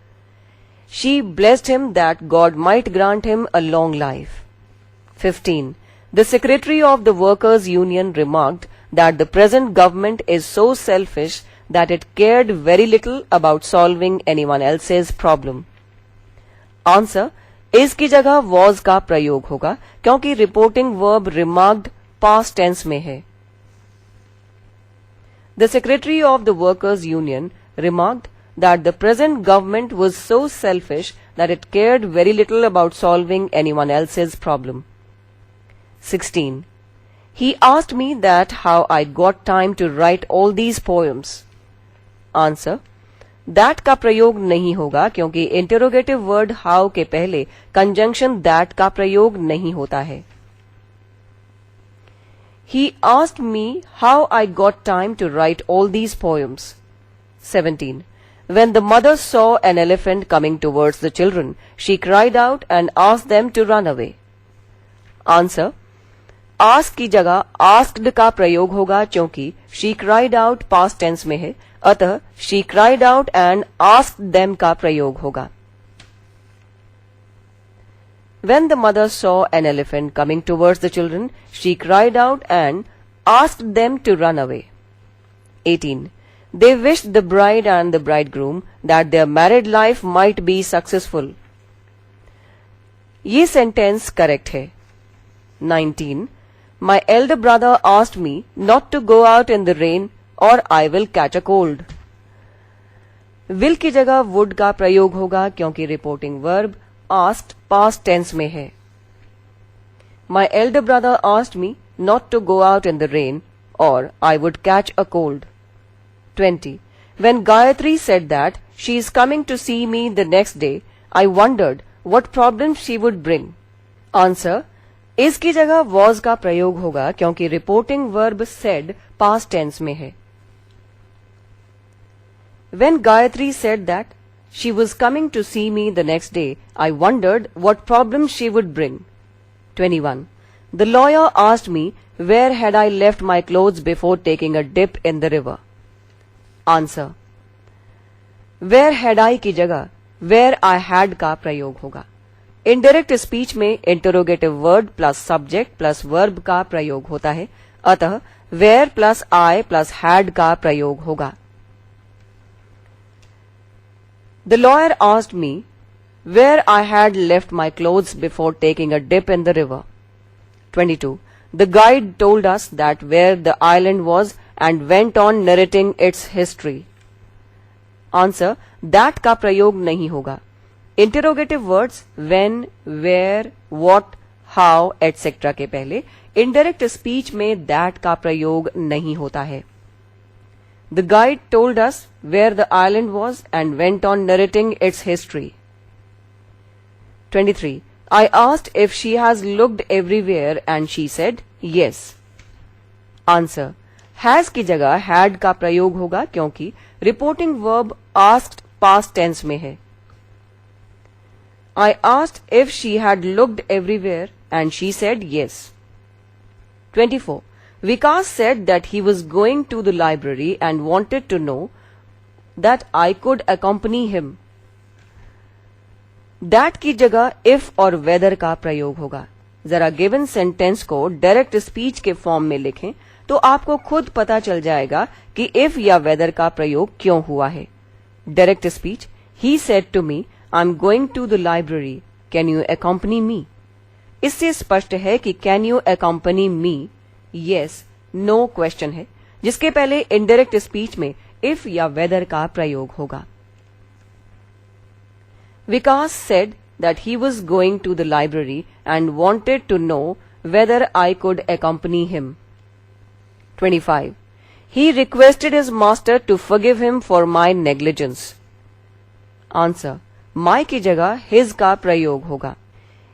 She blessed him that God might grant him a long life. 15. The secretary of the workers' union remarked that the present government is so selfish that it cared very little about solving anyone else's problem. Answer. is की जगह was का प्रयोग होगा क्योंकि reporting verb remarked past tense में है. The secretary of the workers' union remarked that the present government was so selfish that it cared very little about solving anyone else's problem. 16. He asked me that how I got time to write all these poems. Answer. That का प्रयोग नहीं होगा क्योंकि interrogative word how के पहले conjunction that का प्रयोग नहीं होता है. He asked me how I got time to write all these poems. 17. When the mother saw an elephant coming towards the children, she cried out and asked them to run away. Answer. Ask की जगह asked का प्रयोग होगा क्योंकि she cried out past tense में है, अतः she cried out and asked them का प्रयोग होगा. When the mother saw an elephant coming towards the children, she cried out and asked them to run away. 18. They wished the bride and the bridegroom that their married life might be successful. ये sentence correct है. 19. My elder brother asked me not to go out in the rain or I will catch a cold. Will की जगह would का प्रयोग होगा क्योंकि reporting verb asked past tense में है. My elder brother asked me not to go out in the rain or I would catch a cold. 20. When Gayatri said that she is coming to see me the next day, I wondered what problem she would bring. Answer. is की जगह was का प्रयोग होगा क्योंकि reporting verb said past tense में है. When Gayatri said that she was coming to see me the next day, I wondered what problem she would bring. 21. The lawyer asked me where had I left my clothes before taking a dip in the river. Answer. Where had I की जगह where I had का प्रयोग होगा. Indirect speech में interrogative word plus subject plus verb का प्रयोग होता है, अतः where plus I plus had का प्रयोग होगा. The lawyer asked me where I had left my clothes before taking a dip in the river. 22. The guide told us that where the island was and went on narrating its history. Answer. That का प्रयोग नहीं होगा. Interrogative words when, where, what, how, etc. के पहले indirect speech में that का प्रयोग नहीं होता है. The guide told us where the island was and went on narrating its history. 23. I asked if she has looked everywhere and she said yes. Answer. Has की जगह had का प्रयोग होगा क्योंकि reporting verb asked past tense में है. I asked if she had looked everywhere and she said yes. 24. Vikas said that he was going to the library and wanted to know that I could accompany him. That की जगह if और whether का प्रयोग होगा. जरा given sentence को direct speech के form में लिखें तो आपको खुद पता चल जाएगा कि if या whether का प्रयोग क्यों हुआ है. Direct speech. He said to me, I'm going to the library. Can you accompany me? इससे स्पष्ट है कि can you accompany me? Yes, no question है, जिसके पहले इनडायरेक्ट स्पीच में if या whether का प्रयोग होगा. Vikas said that he was going to the library and wanted to know whether I could accompany him. 25. He requested his master to forgive him for my negligence. Answer. My की जगह his का प्रयोग होगा.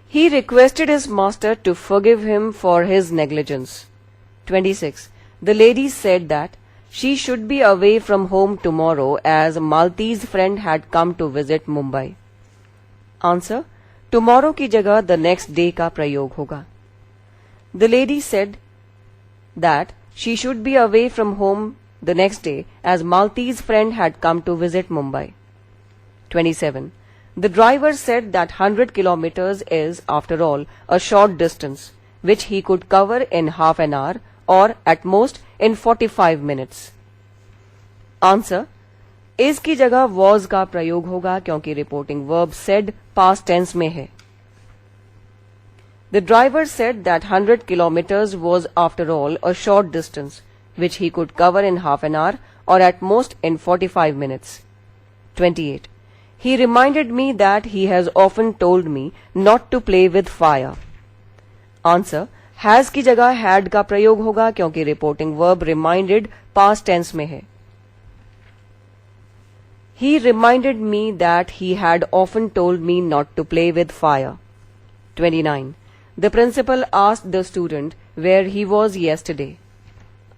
He requested his master to forgive him for his negligence. 26. The lady said that she should be away from home tomorrow as Malti's friend had come to visit Mumbai. Answer. Tomorrow की जगह the next day का प्रयोग होगा. The lady said that she should be away from home the next day as Malti's friend had come to visit Mumbai. 27. The driver said that 100 kilometers is, after all, a short distance, which he could cover in half an hour or at most in 45 minutes. Answer. is की जगह was का प्रयोग होगा क्योंकि reporting verb said past tense में है. The driver said that 100 kilometers was after all a short distance, which he could cover in half an hour or at most in 45 minutes. 28. He reminded me that he has often told me not to play with fire. Answer. Has की जगह had का प्रयोग होगा क्योंकि reporting verb reminded past tense में है. He reminded me that he had often told me not to play with fire. 29. The principal asked the student where he was yesterday.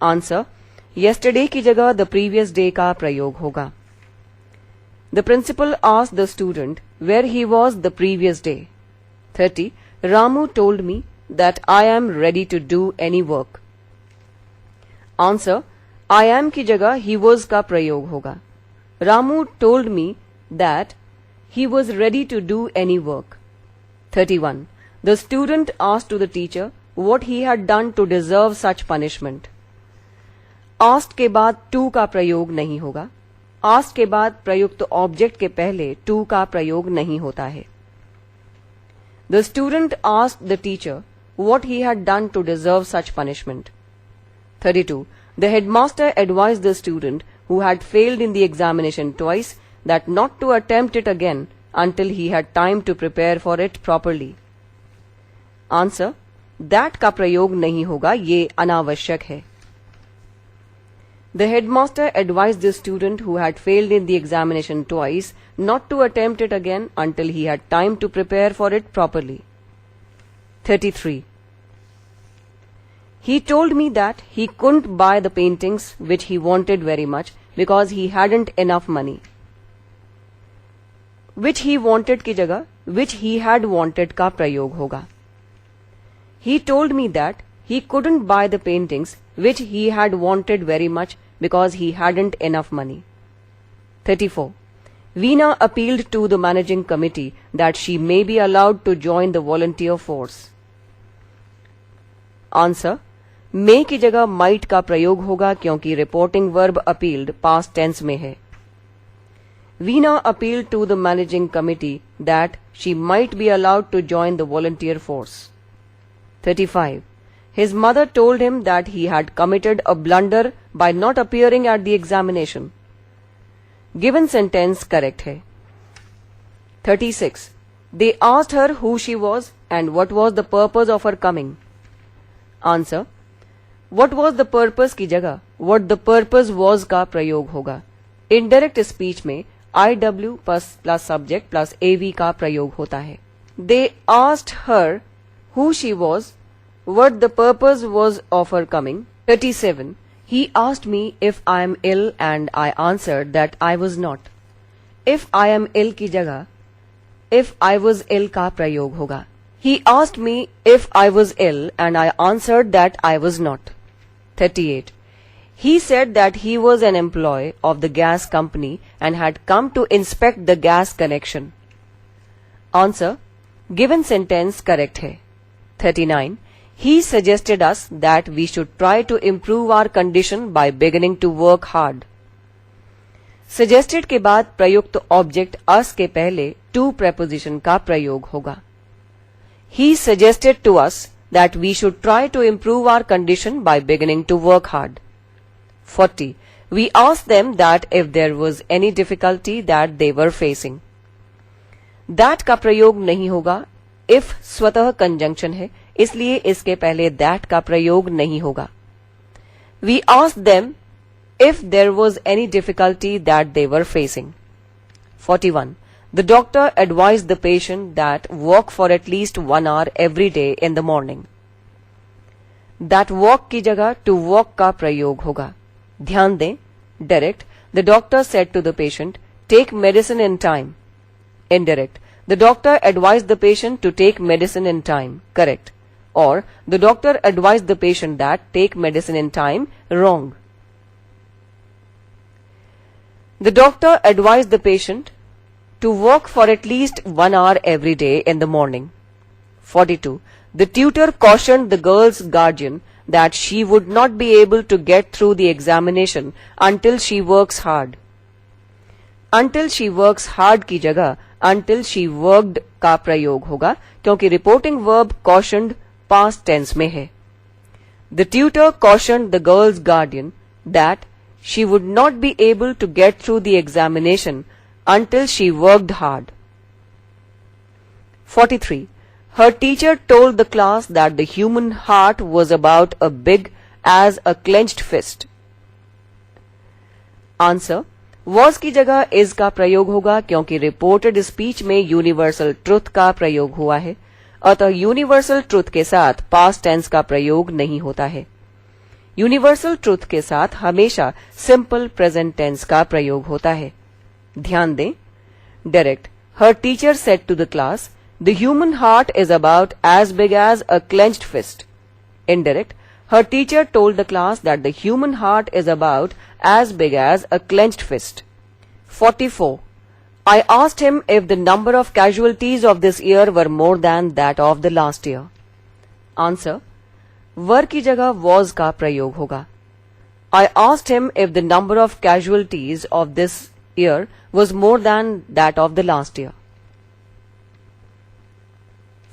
Answer. Yesterday की जगह the previous day का प्रयोग होगा. The principal asked the student where he was the previous day. 30. Ramu told me that I am ready to do any work. Answer. I am की जगह he was का प्रयोग होगा. Ramu told me that he was ready to do any work. 31. The student asked to the teacher what he had done to deserve such punishment. Asked के बाद to का प्रयोग नहीं होगा. Asked के बाद प्रयुक्त ऑब्जेक्ट के पहले to का प्रयोग नहीं होता है. The student asked the teacher what he had done to deserve such punishment. 32. The headmaster advised the student who had failed in the examination twice that not to attempt it again until he had time to prepare for it properly. Answer: that का प्रयोग नहीं होगा, ये अनावश्यक है. The headmaster advised the student who had failed in the examination twice not to attempt it again until he had time to prepare for it properly. 33. He told me that he couldn't buy the paintings which he wanted very much because he hadn't enough money. Which he wanted की जगह which he had wanted का प्रयोग होगा. He told me that he couldn't buy the paintings which he had wanted very much because he hadn't enough money. 34. Veena appealed to the managing committee that she may be allowed to join the volunteer force. Answer: may की जगह might का प्रयोग होगा क्योंकि reporting verb appealed past tense में है. Veena appealed to the managing committee that she might be allowed to join the volunteer force. 35. His mother told him that he had committed a blunder by not appearing at the examination. Given sentence correct है. 36. They asked her who she was and what was the purpose of her coming. Answer: what was the purpose की जगह what the purpose was का प्रयोग होगा. Indirect speech में IW plus subject plus AV का प्रयोग होता है. They asked her who she was, what the purpose was of her coming. 37. He asked me if I am ill and I answered that I was not. If I am ill की जगह if I was ill का प्रयोग होगा. He asked me if I was ill and I answered that I was not. 38. He said that he was an employee of the gas company and had come to inspect the gas connection. Answer: given sentence correct है. 39. He suggested us that we should try to improve our condition by beginning to work hard. Suggested के बाद प्रयुक्त object us के पहले to preposition का प्रयोग होगा. He suggested to us that we should try to improve our condition by beginning to work hard. 40. We asked them that if there was any difficulty that they were facing. That का प्रयोग नहीं होगा. If स्वतः conjunction है इसलिए इसके पहले that का प्रयोग नहीं होगा. We asked them if there was any difficulty that they were facing. 41. The doctor advised the patient that walk for at least 1 hour every day in the morning. That walk की जगह to walk का प्रयोग होगा. ध्यान दें, direct, the doctor said to the patient, take medicine in time. Indirect, the doctor advised the patient to take medicine in time. Correct. Or, the doctor advised the patient that take medicine in time. Wrong. The doctor advised the patient to walk for at least 1 hour every day in the morning. 42. The tutor cautioned the girl's guardian that she would not be able to get through the examination until she works hard. Until she works hard की जगह until she worked का प्रयोग होगा क्योंकि reporting verb cautioned past tense में है. The tutor cautioned the girl's guardian that she would not be able to get through the examination until she worked hard. 43. Her teacher told the class that the human heart was about as big as a clenched fist. Answer: was की जगह is का प्रयोग होगा क्योंकि reported speech में universal truth का प्रयोग हुआ है, अतः universal truth के साथ past tense का प्रयोग नहीं होता है. Universal truth के साथ हमेशा simple present tense का प्रयोग होता है. ध्यान दें, direct, her teacher said to the class, the human heart is about as big as a clenched fist. Indirect, her teacher told the class that the human heart is about as big as a clenched fist. 44. I asked him if the number of casualties of this year were more than that of the last year. Answer: were की जगह was का प्रयोग होगा. I asked him if the number of casualties of this year was more than that of the last year.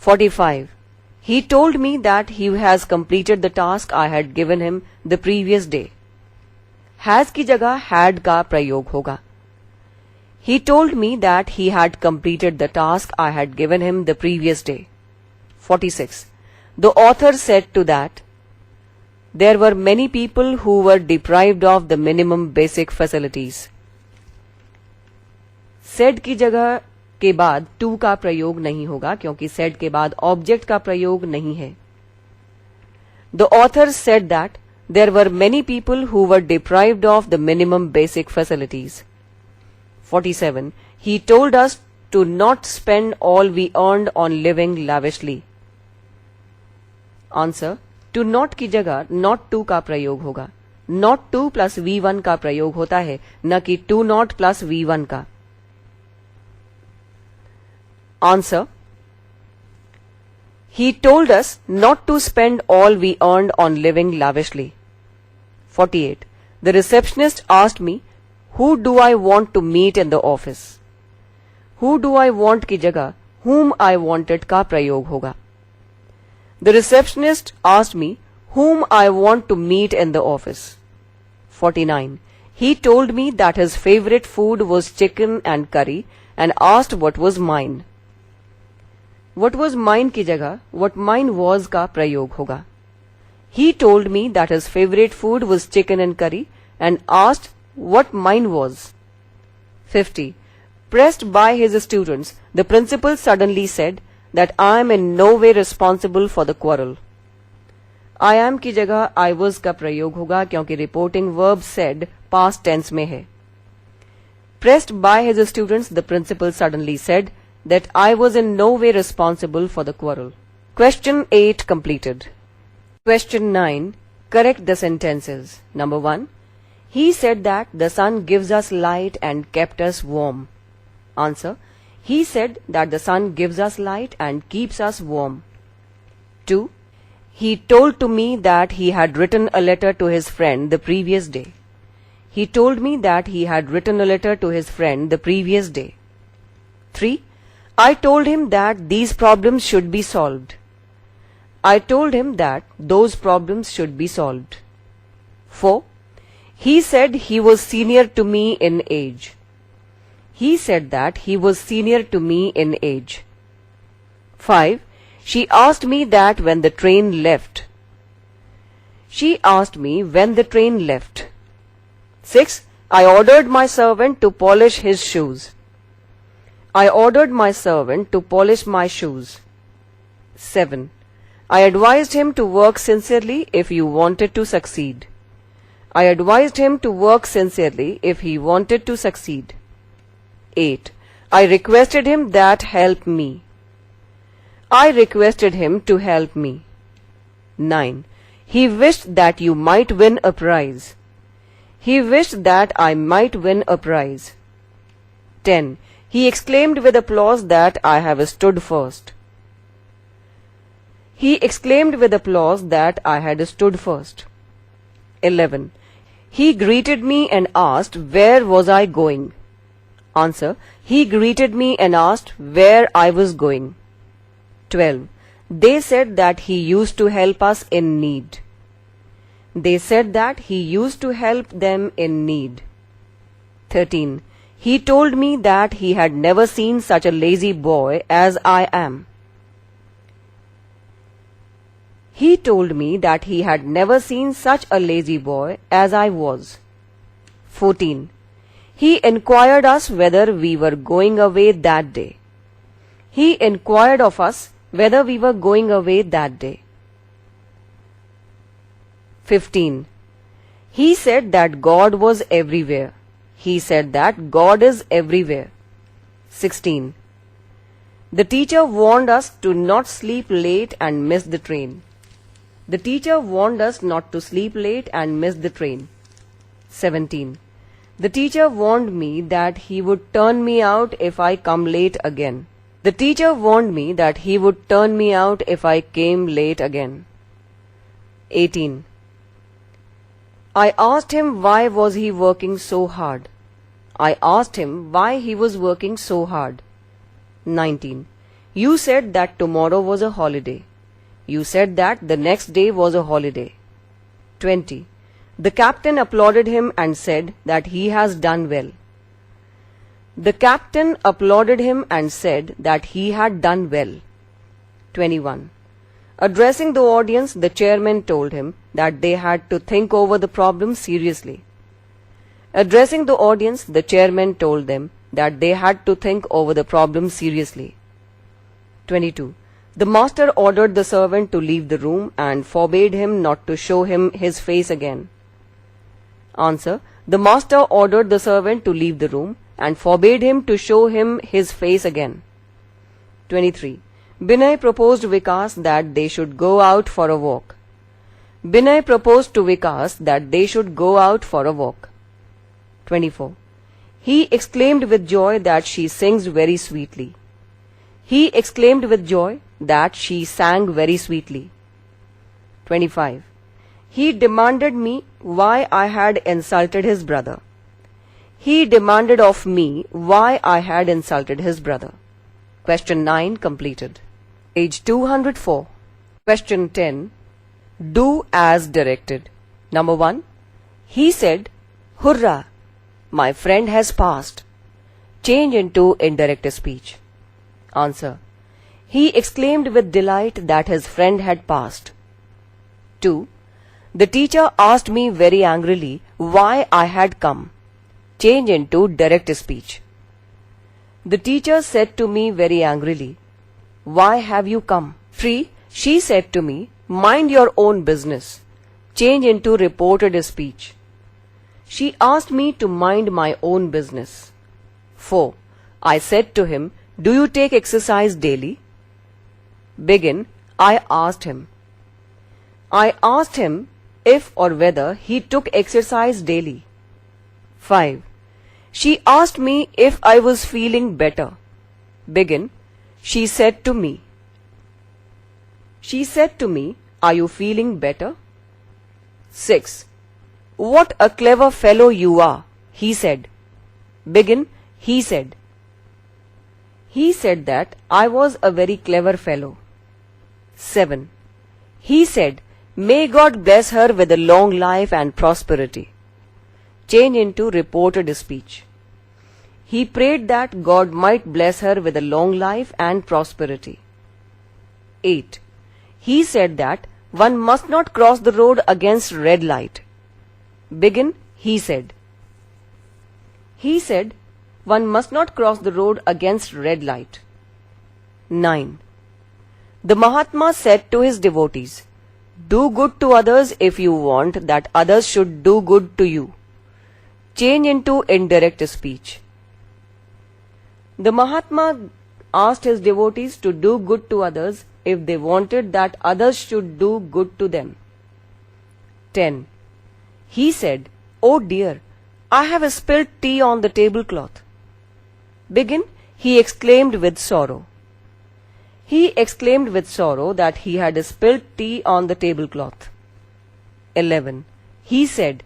45. He told me that he has completed the task I had given him the previous day. Has की जगह had का प्रयोग होगा. He told me that he had completed the task I had given him the previous day. 46. The author said to that, there were many people who were deprived of the minimum basic facilities. Said की जगह के बाद to का प्रयोग नहीं होगा क्योंकि said के बाद object का प्रयोग नहीं है. The author said that there were many people who were deprived of the minimum basic facilities. 47. He told us to not spend all we earned on living lavishly. Answer. To not की जगह not to का प्रयोग होगा. Not to plus V1 का प्रयोग होता है न कि to not plus V1 का. Answer. He told us not to spend all we earned on living lavishly. 48. The receptionist asked me, who do I want to meet in the office? Who do I want की जगह whom I wanted का प्रयोग होगा. The receptionist asked me whom I want to meet in the office. 49. He told me that his favorite food was chicken and curry and asked what was mine. What was mine की जगह what mine was का प्रयोग होगा. He told me that his favorite food was chicken and curry and asked what mine was. 50. Pressed by his students, the principal suddenly said that I am in no way responsible for the quarrel. I am की जगह I was का प्रयोग होगा क्योंकि reporting verb said past tense में है. Pressed by his students, the principal suddenly said that I was in no way responsible for the quarrel. Question 8 completed. Question 9. Correct the sentences. Number 1. He said that the sun gives us light and kept us warm. Answer. He said that the sun gives us light and keeps us warm. 2. He told to me that he had written a letter to his friend the previous day. He told me that he had written a letter to his friend the previous day. 3. I told him that these problems should be solved. I told him that those problems should be solved. 4. He said he was senior to me in age. He said that he was senior to me in age. 5. She asked me that when the train left. She asked me when the train left. 6. I ordered my servant to polish his shoes. I ordered my servant to polish my shoes. 7. I advised him to work sincerely if you wanted to succeed. I advised him to work sincerely if he wanted to succeed. 8. I requested him that help me. I requested him to help me. 9. He wished that you might win a prize. He wished that I might win a prize. 10. He exclaimed with applause that I have stood first. He exclaimed with applause that I had stood first. 11. He greeted me and asked where was I going. Answer. He greeted me and asked where I was going. 12. They said that he used to help us in need. They said that he used to help them in need. 13. He told me that he had never seen such a lazy boy as I am. He told me that he had never seen such a lazy boy as I was. 14. He inquired us whether we were going away that day. He inquired of us whether we were going away that day. 15. He said that God was everywhere. He said that God is everywhere. 16. The teacher warned us to not sleep late and miss the train. The teacher warned us not to sleep late and miss the train. 17. The teacher warned me that he would turn me out if I come late again. The teacher warned me that he would turn me out if I came late again. 18. I asked him why was he working so hard. I asked him why he was working so hard. 19. You said that tomorrow was a holiday. You said that the next day was a holiday. 20. The captain applauded him and said that he has done well. The captain applauded him and said that he had done well. 21. Addressing the audience, the chairman told him that they had to think over the problem seriously. Addressing the audience, the chairman told them that they had to think over the problem seriously. 22. The master ordered the servant to leave the room and forbade him not to show him his face again. Answer. The master ordered the servant to leave the room and forbade him to show him his face again. 23. Binay proposed Vikas that they should go out for a walk. Binay proposed to Vikas that they should go out for a walk. 24. He exclaimed with joy that she sings very sweetly. He exclaimed with joy that she sang very sweetly. 25. He demanded me why I had insulted his brother. He demanded of me why I had insulted his brother. Question 9 completed. Page 204. Question 10. Do as directed. Number 1. He said, "Hurrah! My friend has passed." Change into indirect speech. Answer. He exclaimed with delight that his friend had passed. 2. The teacher asked me very angrily why I had come. Change into direct speech. The teacher said to me very angrily, "Why have you come?" 3. She said to me, "Mind your own business." Change into reported speech. She asked me to mind my own business. 4. I said to him, "Do you take exercise daily?" Begin, I asked him. I asked him if or whether he took exercise daily. 5. She asked me if I was feeling better. Begin, she said to me. She said to me, "Are you feeling better?" 6. What a clever fellow you are, he said. Begin, he said. He said that I was a very clever fellow. 7. He said, "May God bless her with a long life and prosperity." Change into reported speech. He prayed that God might bless her with a long life and prosperity. 8. He said that one must not cross the road against red light. Begin, he said. He said, one must not cross the road against red light. 9. The Mahatma said to his devotees, "Do good to others if you want that others should do good to you." Change into indirect speech. The Mahatma asked his devotees to do good to others if they wanted that others should do good to them. 10. He said, "Oh dear, I have spilled tea on the tablecloth." Begin, he exclaimed with sorrow. He exclaimed with sorrow that he had spilled tea on the tablecloth. 11. He said,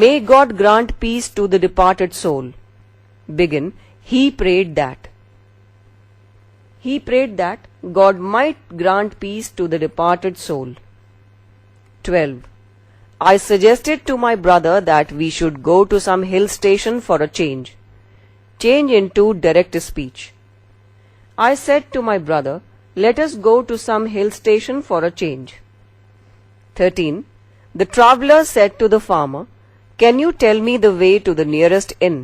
"May God grant peace to the departed soul." Begin, he prayed that. He prayed that God might grant peace to the departed soul. 12. I suggested to my brother that we should go to some hill station for a change. Change into direct speech. I said to my brother, "Let us go to some hill station for a change." 13. The traveller said to the farmer, "Can you tell me the way to the nearest inn?"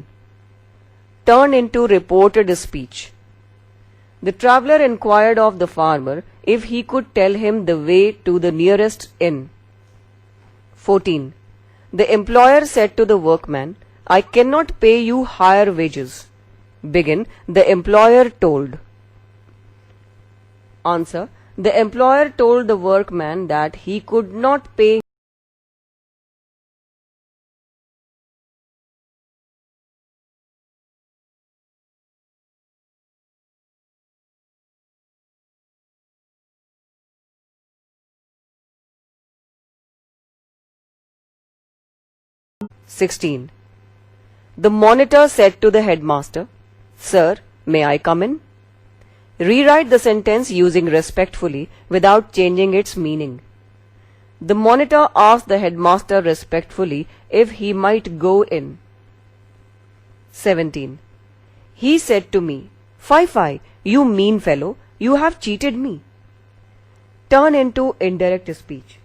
Turn into reported speech. The traveller inquired of the farmer if he could tell him the way to the nearest inn. 14. The employer said to the workman, "I cannot pay you higher wages." Begin, the employer told. Answer. The employer told the workman that he could not pay. "16. The monitor said to the headmaster, "Sir, may I come in?" Rewrite the sentence using respectfully without changing its meaning. The monitor asked the headmaster respectfully if he might go in. 17. He said to me, "Fie, fie, you mean fellow, you have cheated me." Turn into indirect speech.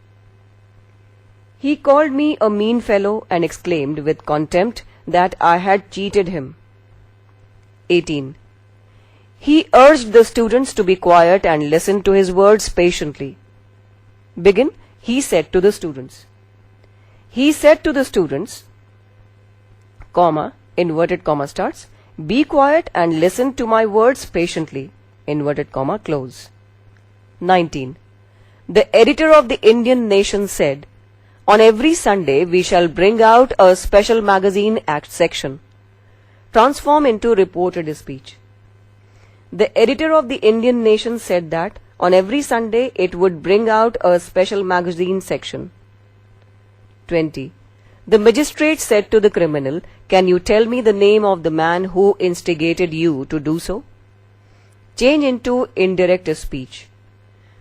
He called me a mean fellow and exclaimed with contempt that I had cheated him. 18. He urged the students to be quiet and listen to his words patiently. Begin, he said to the students. He said to the students, comma, inverted comma starts, be quiet and listen to my words patiently, inverted comma close. 19. The editor of the Indian Nation said, on every Sunday we shall bring out a special magazine act section. Transform into reported speech. The editor of the Indian Nation said that on every Sunday it would bring out a special magazine section. 20. The magistrate said to the criminal, can you tell me the name of the man who instigated you to do so? Change into indirect speech.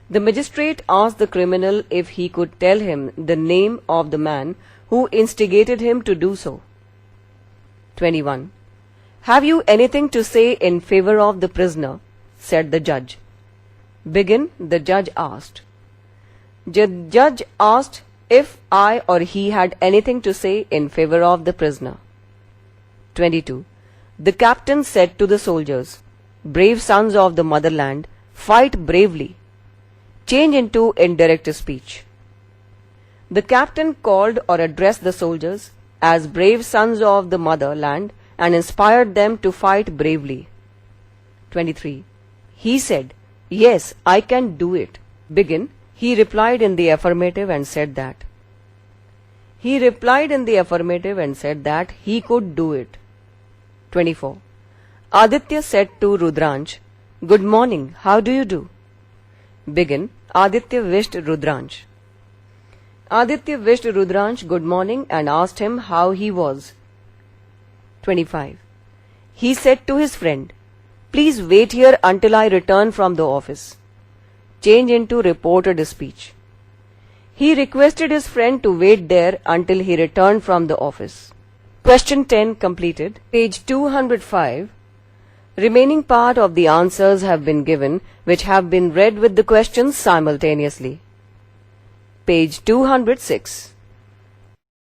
The magistrate asked the criminal if he could tell him the name of the man who instigated him to do so. 21. Have you anything to say in favor of the prisoner? Said the judge. Begin, the judge asked. The judge asked if I or he had anything to say in favor of the prisoner. 22. The captain said to the soldiers, brave sons of the motherland, fight bravely. Change into indirect speech. The captain called or addressed the soldiers as brave sons of the motherland and inspired them to fight bravely. 23. He said, yes, I can do it. Begin, he replied in the affirmative and said that. He replied in the affirmative and said that he could do it. 24. Aditya said to Rudransh, good morning, how do you do? Begin, Aditya wished Rudransh. Aditya wished Rudransh good morning and asked him how he was. 25. He said to his friend, please wait here until I return from the office. Change into reported speech. He requested his friend to wait there until he returned from the office. Question 10 completed. Page 205. Remaining part of the answers have been given, which have been read with the questions simultaneously. Page 206.